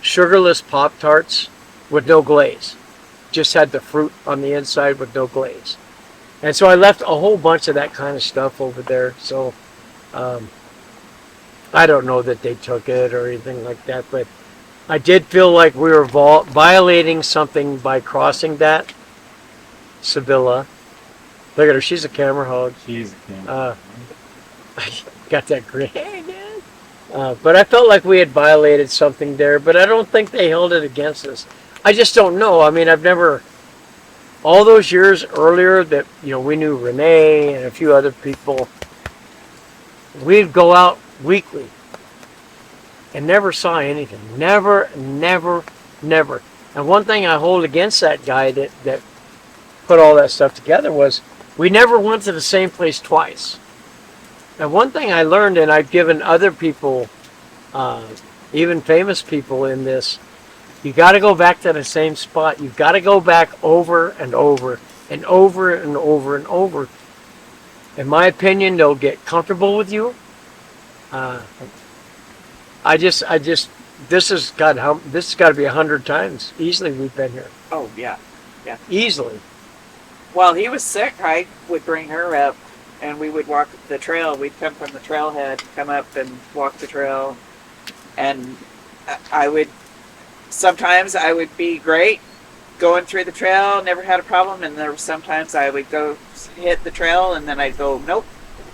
sugarless Pop-Tarts with no glaze. Just had the fruit on the inside with no glaze. And so I left a whole bunch of that kind of stuff over there. So I don't know that they took it or anything like that, but I did feel like we were violating something by crossing that. Sevilla. Look at her. She's a camera hog. She's a camera. Got that grin. But I felt like we had violated something there, but I don't think they held it against us. I just don't know. I mean, I've never... All those years earlier that, we knew Renee and a few other people, we'd go out weekly and never saw anything. Never. And one thing I hold against that guy that put all that stuff together was we never went to the same place twice. And one thing I learned, and I've given other people, even famous people in this, you got to go back to the same spot. You've got to go back over and over and over and over and over. In my opinion, they'll get comfortable with you. This has got to be 100 times easily we've been here. Oh, yeah. Easily. While he was sick, I would bring her up, and we would walk the trail. We'd come from the trailhead, come up and walk the trail, and sometimes I would be great going through the trail, never had a problem, and there were sometimes I would go hit the trail, and then I'd go, nope,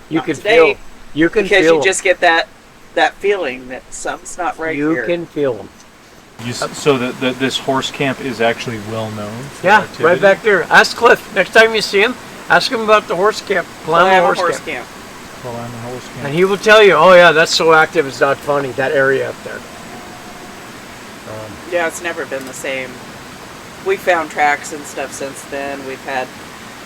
You not can today, feel. You can because feel. you just get that feeling that something's not right You here. can feel them. So this horse camp is actually well known for Yeah, activity? right back there. Ask Cliff next time you see him. Ask him about the horse camp. I have Palama a horse camp. Palama horse camp. And he will tell you, oh yeah, that's so active, it's not funny, that area up there. Yeah, it's never been the same. We found tracks and stuff since then. We've had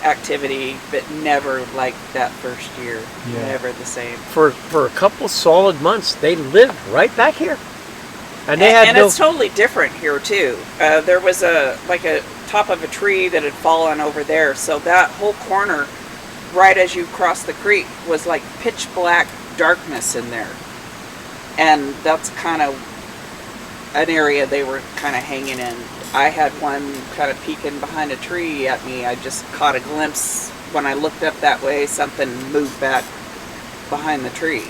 activity, but never like that first year. Yeah. Never the same. For a couple solid months, they lived right back here. And they had it's totally different here too. There was a top of a tree that had fallen over there, so that whole corner, right as you cross the creek, was like pitch black darkness in there, and that's kind of an area they were kind of hanging in. I had one kind of peeking behind a tree at me. I just caught a glimpse when I looked up that way. Something moved back behind the tree.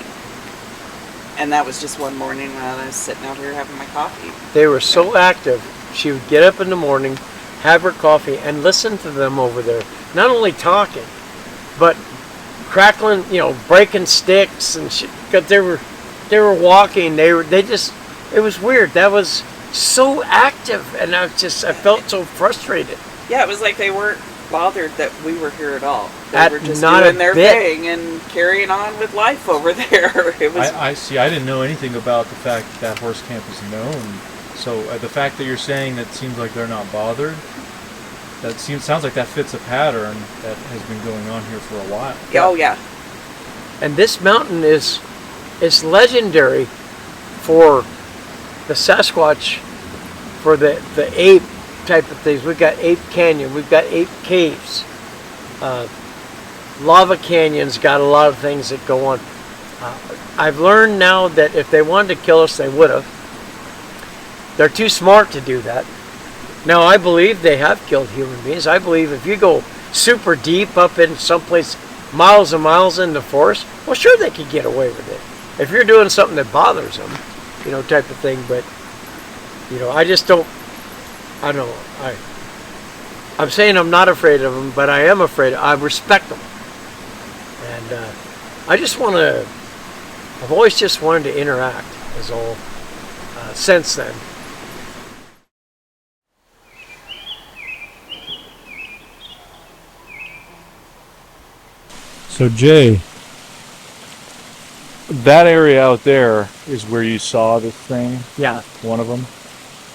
And that was just one morning when I was sitting out here having my coffee. They were so active. She would get up in the morning, have her coffee, and listen to them over there. Not only talking, but crackling, breaking sticks and shit. Because they were walking. It was weird. That was so active, and I felt so frustrated. Yeah, it was like they weren't bothered that we were here at all. They were just not doing a their bit. thing and carrying on with life over there. It was. I see. I didn't know anything about the fact that horse camp is known. So the fact that you're saying that seems like they're not bothered, sounds like that fits a pattern that has been going on here for a while. Oh yeah. And this mountain is legendary for the Sasquatch, for the ape type of things. We've got Ape Canyon, we've got Ape Caves. Lava Canyon's got a lot of things that go on. I've learned now that if they wanted to kill us, they would have. They're too smart to do that. Now, I believe they have killed human beings. I believe if you go super deep up in someplace miles and miles in the forest, well, sure, they could get away with it. If you're doing something that bothers them, you know, type of thing. But, you know, I just don't, I don't know. I'm saying I'm not afraid of them, but I am afraid. I respect them. And I just want to, I've always just wanted to interact, is all, since then. So Jay, that area out there is where you saw this thing? Yeah. One of them?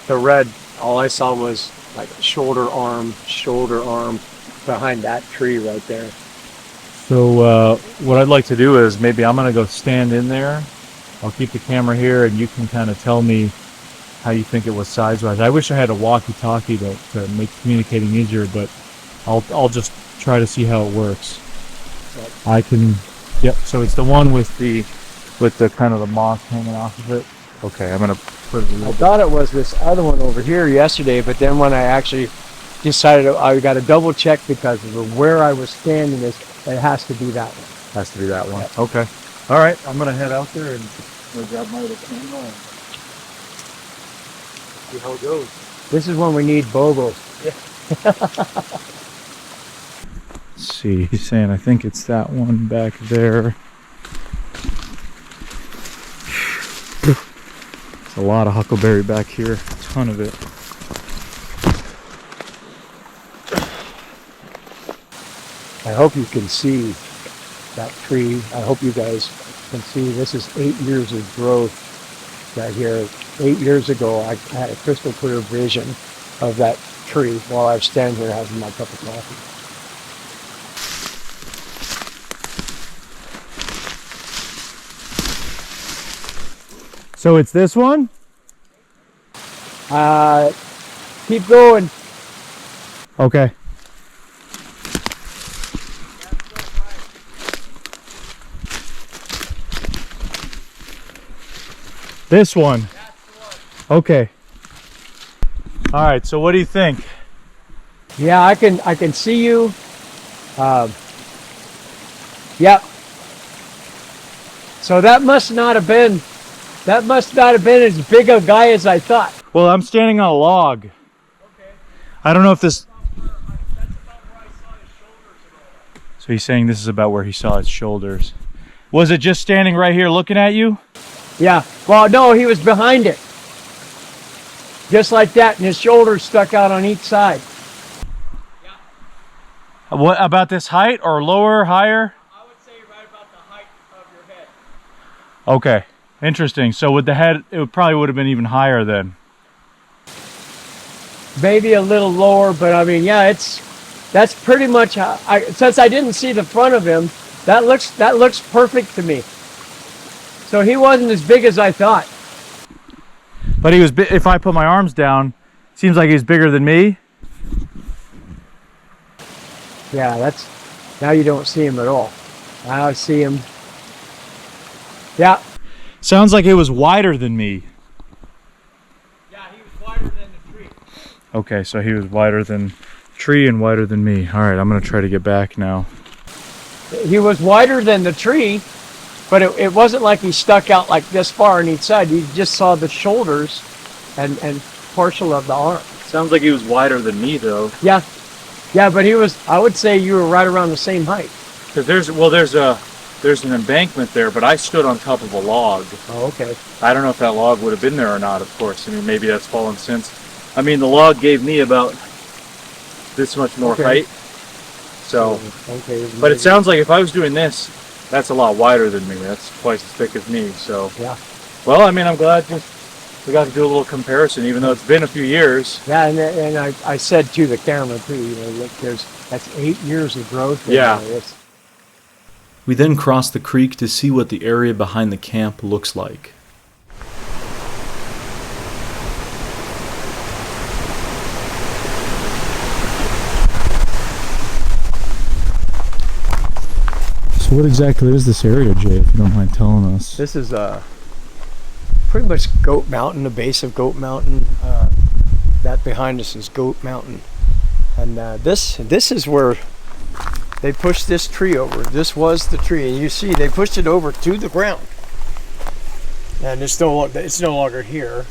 The red, all I saw was like shoulder arm behind that tree right there. So what I'd like to do is maybe I'm going to go stand in there. I'll keep the camera here and you can kind of tell me how you think it was size-wise. I wish I had a walkie-talkie to make communicating easier, but I'll just try to see how it works. I can, yep, so it's the one with the kind of the moss hanging off of it. Okay, I'm going to put it a little I thought it was this other one over here yesterday, but then when I actually decided I got to double check because of where I was standing, it has to be that one. Has to be that one. Yep. Okay. All right, I'm going to head out there and grab my little camera and see how it goes. This is when we need Bogos. Let's see, he's saying I think it's that one back there. There's a lot of huckleberry back here, a ton of it. I hope you can see that tree. I hope you guys can see this is 8 years of growth right here. 8 years ago, I had a crystal clear vision of that tree while I was standing here having my cup of coffee. So it's this one? Keep going. Okay. This one? Okay. All right, so what do you think? Yeah, I can see you. Yep. So that must not have been as big a guy as I thought. Well, I'm standing on a log. Okay. I don't know if this... So he's saying this is about where he saw his shoulders. Was it just standing right here looking at you? Yeah. Well, no, he was behind it. Just like that, and his shoulders stuck out on each side. What about this height or lower, higher? I would say right about the height of your head. Okay, interesting. So with the head, it probably would have been even higher then. Maybe a little lower, but I mean, yeah, that's pretty much how since I didn't see the front of him, that looks perfect to me. So he wasn't as big as I thought. But he was, if I put my arms down, seems like he's bigger than me. Yeah, now you don't see him at all. Now I see him. Yeah. Sounds like it was wider than me. Yeah, he was wider than the tree. Okay, so he was wider than tree and wider than me. All right, I'm gonna try to get back now. He was wider than the tree, but it wasn't like he stuck out like this far on each side. You just saw the shoulders and partial of the arm. Sounds like he was wider than me though. Yeah. Yeah, but I would say you were right around the same height. Because there's an embankment there, but I stood on top of a log. Oh, okay. I don't know if that log would have been there or not, of course. I mean, maybe that's fallen since. I mean, the log gave me about this much more height. So, okay. but it sounds like if I was doing this, that's a lot wider than me. That's twice as thick as me. So, yeah. Well, I mean, I'm glad we got to do a little comparison, even though it's been a few years. Yeah, and I said to the camera too, you know, look, that's 8 years of growth. Yeah. We then cross the creek to see what the area behind the camp looks like. So what exactly is this area, Jay, if you don't mind telling us? This is pretty much Goat Mountain, the base of Goat Mountain. That behind us is Goat Mountain. And this is where they pushed this tree over. This was the tree, and you see they pushed it over to the ground. And it's no longer here,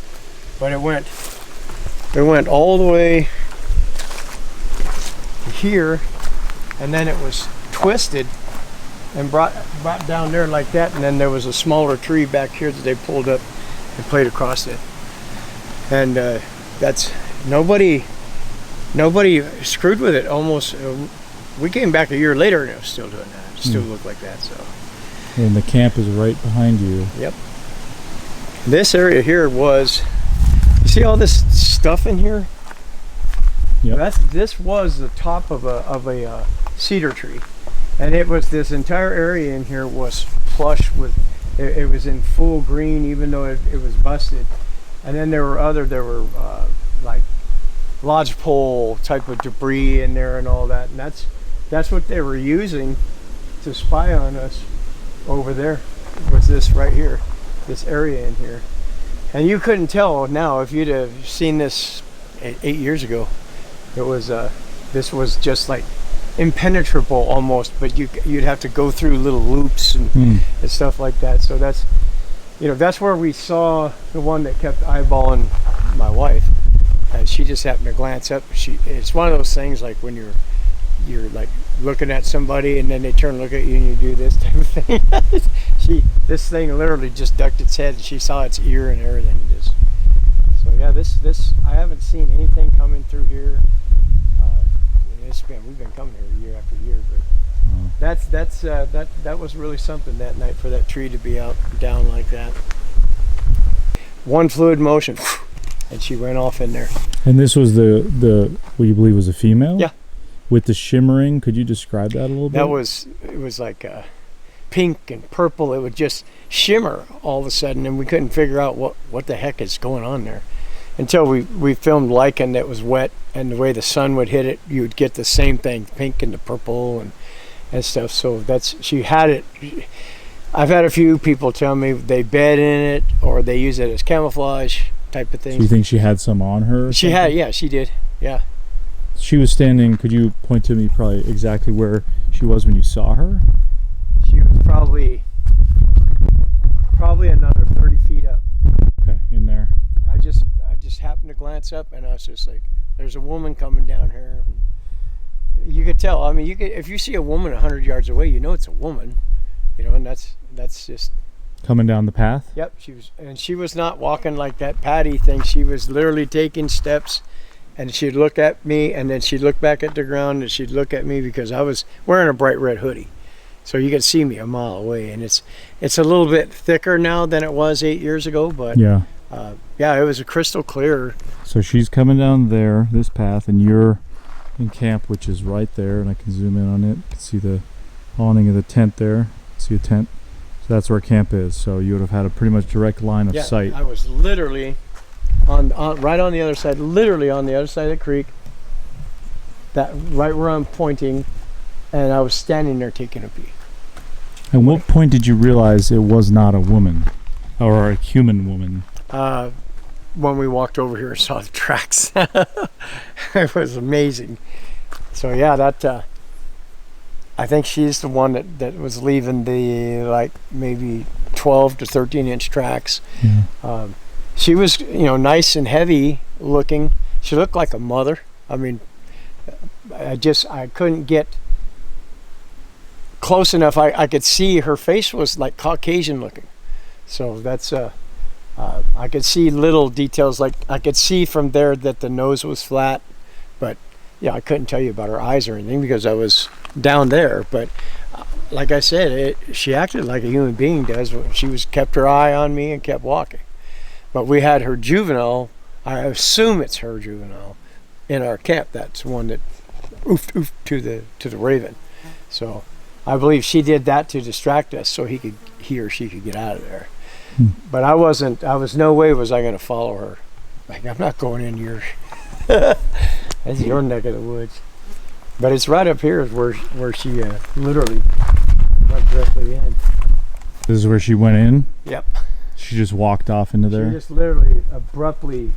but it went all the way here, and then it was twisted and brought down there like that, and then there was a smaller tree back here that they pulled up and played across it. And that's nobody screwed with it. Almost we came back a year later and it was still doing that. It still looked like that. So, and the camp is right behind you. Yep. This area here was, you see all this stuff in here? Yep. This was the top of a cedar tree, and it was, this entire area in here was plush with, it was in full green, even though it was busted. And then there were like lodgepole type of debris in there and all that, and that's what they were using to spy on us over there, was this right here, this area in here. And you couldn't tell now if you'd have seen this 8 years ago. It was this was just like impenetrable almost, but you'd have to go through little loops and stuff like that. So that's, that's where we saw the one that kept eyeballing my wife. And she just happened to glance up. It's one of those things like when you're like looking at somebody and then they turn and look at you and you do this type of thing. This thing literally just ducked its head and she saw its ear and everything. So yeah, this I haven't seen anything coming through here. We've been coming here year after year, but that was really something that night for that tree to be out down like that. One fluid motion, and she went off in there. And this was the what you believe was a female? Yeah. With the shimmering, could you describe that a little bit? It was like pink and purple. It would just shimmer all of a sudden, and we couldn't figure out what the heck is going on there. Until we filmed lichen that was wet, and the way the sun would hit it, you would get the same thing, pink and the purple and stuff. So she had it. I've had a few people tell me they bed in it or they use it as camouflage type of thing. So you think she had some on her? She had, yeah, she did, yeah. She was standing, could you point to me probably exactly where she was when you saw her? She was probably another 30 feet up. Okay, in there. I just happened to glance up and I was just like, there's a woman coming down here. You could tell. I mean, if you see a woman 100 yards away, you know it's a woman. And that's just coming down the path. Yep, she was not walking like that Patty thing. She was literally taking steps, and she'd look at me, and then she'd look back at the ground, and she'd look at me because I was wearing a bright red hoodie, so you could see me a mile away. And it's a little bit thicker now than it was 8 years ago, but yeah, it was a crystal clear. So she's coming down there, this path, and you're in camp, which is right there, and I can zoom in on it. You can see the awning of the tent there. See a tent. So that's where camp is. So you would have had a pretty much direct line of sight. I was literally right on the other side, literally on the other side of the creek, that right where I'm pointing, and I was standing there taking a peek. At what point did you realize it was not a woman or a human woman? When we walked over here and saw the tracks. It was amazing. So yeah, that I think she's the one that was leaving the like maybe 12 to 13 inch tracks. Yeah. She was, nice and heavy looking. She looked like a mother. I mean, I couldn't get close enough. I could see her face was like Caucasian looking. So that's I could see little details, like I could see from there that the nose was flat, but yeah, I couldn't tell you about her eyes or anything because I was down there. But like I said, she acted like a human being does. She kept her eye on me and kept walking. But we had her juvenile, I assume it's her juvenile, in our camp. That's one that oofed to the raven. So I believe she did that to distract us so he or she could get out of there. But I was no way was I going to follow her. Like, I'm not going in your that's your neck of the woods. But it's right up here is where she literally went directly in. This is where she went in? Yep. She just walked off into there? She just literally abruptly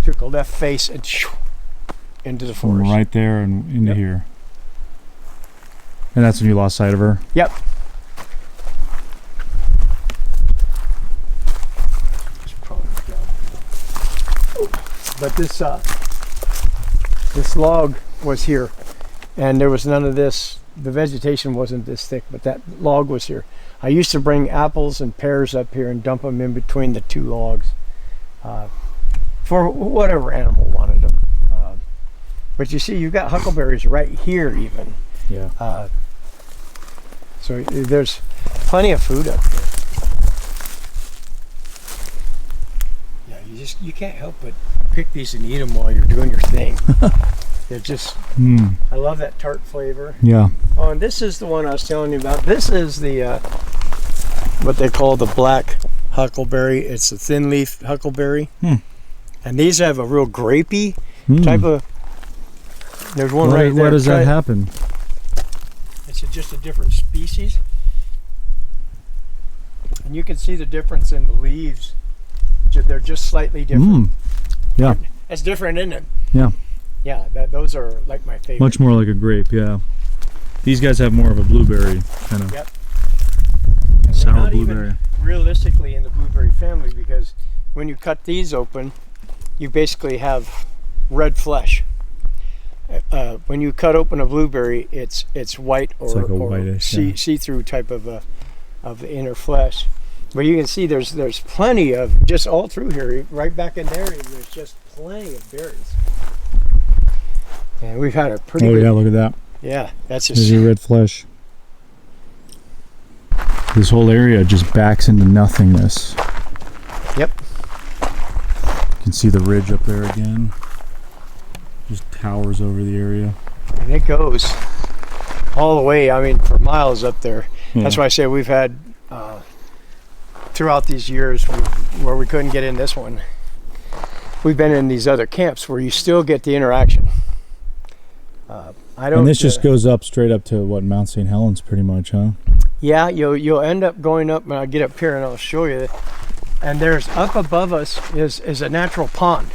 took a left face and into the From forest. right there and into Yep. here. And that's when you lost sight of her? Yep. But this log was here, and there was none of this. The vegetation wasn't this thick, but that log was here. I used to bring apples and pears up here and dump them in between the two logs for whatever animal wanted them. But you see, you've got huckleberries right here even. Yeah. So there's plenty of food up there. Yeah, you can't help but pick these and eat them while you're doing your thing. They're just, I love that tart flavor. Yeah. Oh, and this is the one I was telling you about. This is the, what they call the black huckleberry. It's a thin leaf huckleberry. And these have a real grapey type of, there's one right there. Why does that happen? It's just a different species. And you can see the difference in the leaves. They're just slightly different. Yeah. It's different, isn't it? Yeah. Yeah, those are like my favorite. Much more like a grape, yeah. These guys have more of a blueberry kind of. Yep. And they're Sour not blueberry. even realistically in the blueberry family, because when you cut these open, you basically have red flesh. When you cut open a blueberry, it's white or, like a or whitish, yeah. see-through type of the inner flesh. But you can see there's plenty of, just all through here, right back in there, there's just plenty of berries. And we've had a pretty good, yeah, look at that. yeah, that's There's just, your red flesh. This whole area just backs into nothingness. yep. You can see the ridge up there again. Just towers over the area. And it goes all the way, I mean, for miles up there. That's why I say we've had, throughout these years where we couldn't get in this one, we've been in these other camps where you still get the interaction. And this just goes up straight up to what, Mount Saint Helens pretty much, huh? Yeah, you'll end up going up, and I'll get up here and I'll show you. And there's up above us is a natural pond.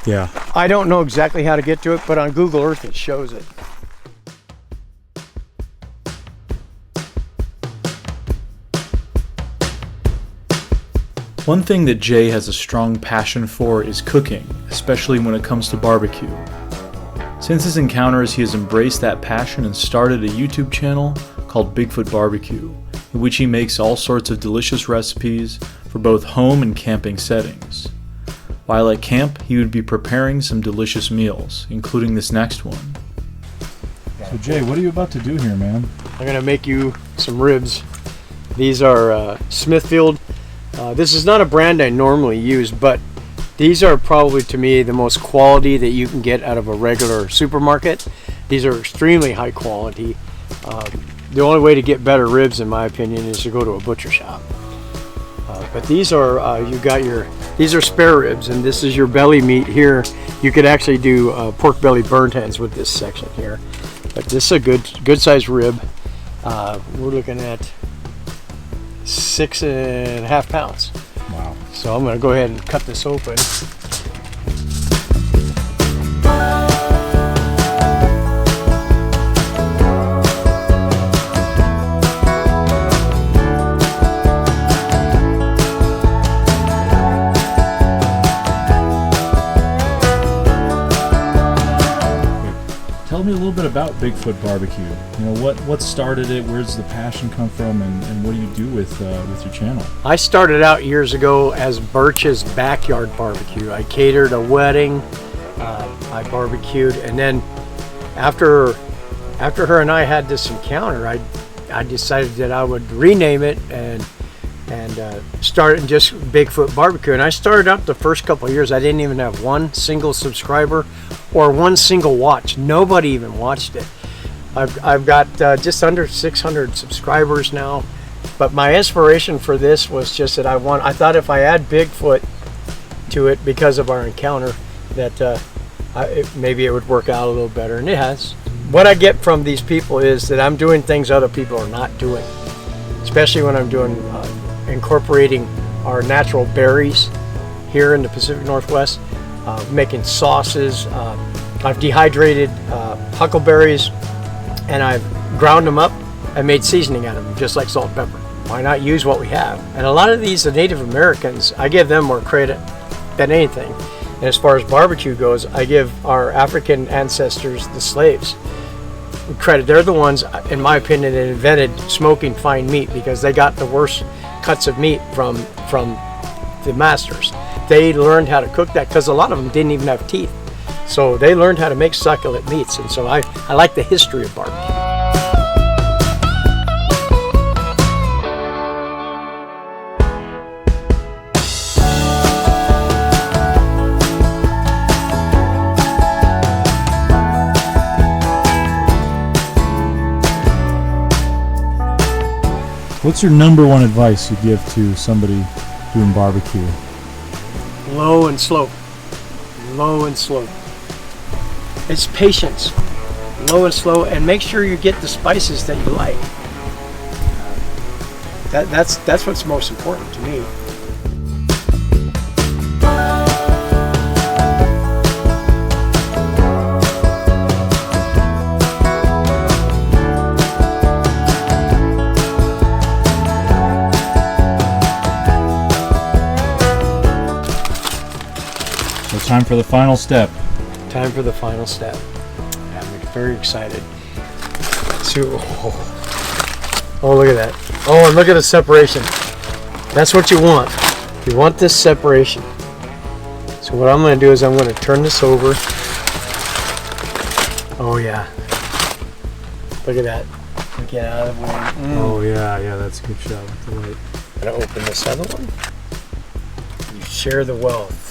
Yeah. I don't know exactly how to get to it, but on Google Earth it shows it. One thing that Jay has a strong passion for is cooking, especially when it comes to barbecue. Since his encounters, he has embraced that passion and started a YouTube channel called Bigfoot Barbecue, in which he makes all sorts of delicious recipes for both home and camping settings. While at camp, he would be preparing some delicious meals, including this next one. So Jay, what are you about to do here, man? I'm gonna make you some ribs. These are Smithfield. This is not a brand I normally use, but these are probably, to me, the most quality that you can get out of a regular supermarket. These are extremely high quality. The only way to get better ribs, in my opinion, is to go to a butcher shop. But these are, these are spare ribs, and this is your belly meat here. You could actually do pork belly burnt ends with this section here. But this is a good sized rib. We're looking at 6.5 pounds. Wow. So I'm going to go ahead and cut this open. Tell me a little bit about Bigfoot Barbecue. You know, what started it? Where does the passion come from, and what do you do with your channel? I started out years ago as Burch's Backyard Barbecue. I catered a wedding, I barbecued, and then after her and I had this encounter, I decided that I would rename it and start it just Bigfoot Barbecue. And I started out the first couple of years, I didn't even have one single subscriber or one single watch. Nobody even watched it. I've got just under 600 subscribers now. But my inspiration for this was just that I thought if I add Bigfoot to it because of our encounter, that maybe it would work out a little better, and it has. What I get from these people is that I'm doing things other people are not doing, especially when I'm doing incorporating our natural berries here in the Pacific Northwest, making sauces. I've dehydrated huckleberries and I've ground them up and made seasoning out of them, just like salt and pepper. Why not use what we have? And a lot of these, the Native Americans, I give them more credit than anything. And as far as barbecue goes, I give our African ancestors, the slaves, credit. They're the ones, in my opinion, that invented smoking fine meat, because they got the worst cuts of meat from the masters. They learned how to cook that, because a lot of them didn't even have teeth. So they learned how to make succulent meats, and so I like the history of barbecue. What's your number one advice you give to somebody doing barbecue? Low and slow. Low and slow. It's patience. Low and slow, and make sure you get the spices that you like. That's what's most important to me. Time for the final step. Time for the final step. I'm very excited. So, oh, look at that. Oh, and look at the separation. That's what you want. You want this separation. So what I'm going to do is I'm going to turn this over. Oh, yeah. Look at that. Get out of the way. Oh, yeah, that's a good shot with the light. I'm going to open this other one. You share the wealth.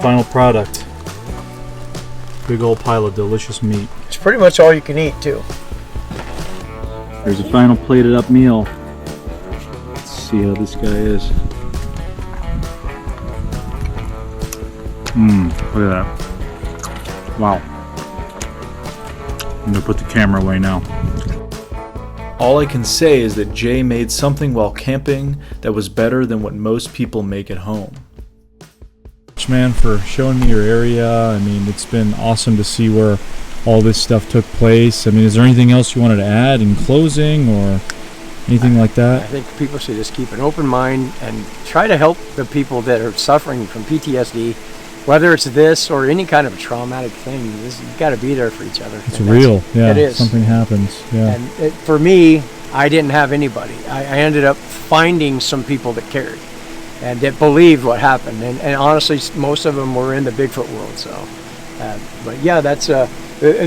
Final product. Big old pile of delicious meat. It's pretty much all you can eat too. There's a final plated up meal. Let's see how this guy is. Look at that. Wow. I'm gonna put the camera away now. All I can say is that Jay made something while camping that was better than what most people make at home. Man, for showing me your area. I mean, it's been awesome to see where all this stuff took place. I mean, is there anything else you wanted to add in closing or anything like that? I think people should just keep an open mind and try to help the people that are suffering from PTSD, whether it's this or any kind of a traumatic thing. You've got to be there for each other. It's real. Yeah, it is. Something happens. Yeah. And for me, I didn't have anybody. I ended up finding some people that cared and that believed what happened. And honestly, most of them were in the Bigfoot world. So, but yeah, that's.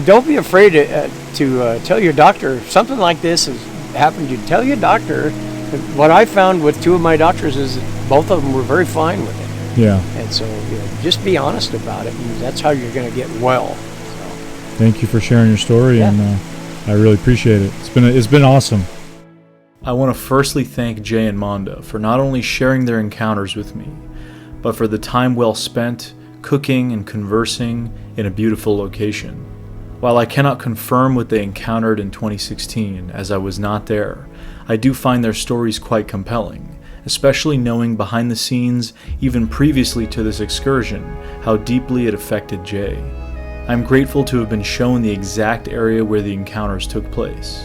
Don't be afraid to tell your doctor if something like this has happened. You tell your doctor. What I found with two of my doctors is that both of them were very fine with it. Yeah. And so just be honest about it, and that's how you're going to get well. So. Thank you for sharing your story, Yeah. and I really appreciate it. It's been awesome. I want to firstly thank Jay and Monda for not only sharing their encounters with me, but for the time well spent cooking and conversing in a beautiful location. While I cannot confirm what they encountered in 2016, as I was not there, I do find their stories quite compelling, especially knowing behind the scenes, even previously to this excursion, how deeply it affected Jay. I'm grateful to have been shown the exact area where the encounters took place.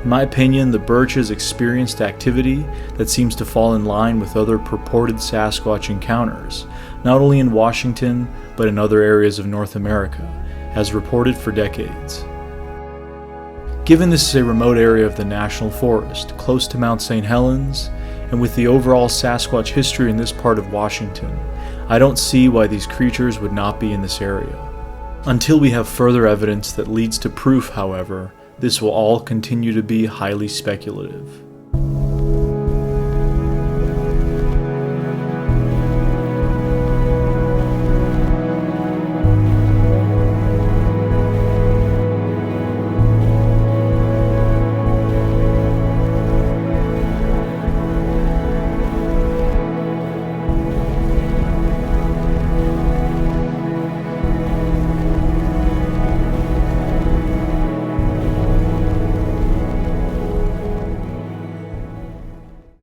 In my opinion, the Burches experienced activity that seems to fall in line with other purported Sasquatch encounters, not only in Washington, but in other areas of North America, as reported for decades. Given this is a remote area of the National Forest, close to Mount Saint Helens, and with the overall Sasquatch history in this part of Washington, I don't see why these creatures would not be in this area. Until we have further evidence that leads to proof, however, this will all continue to be highly speculative.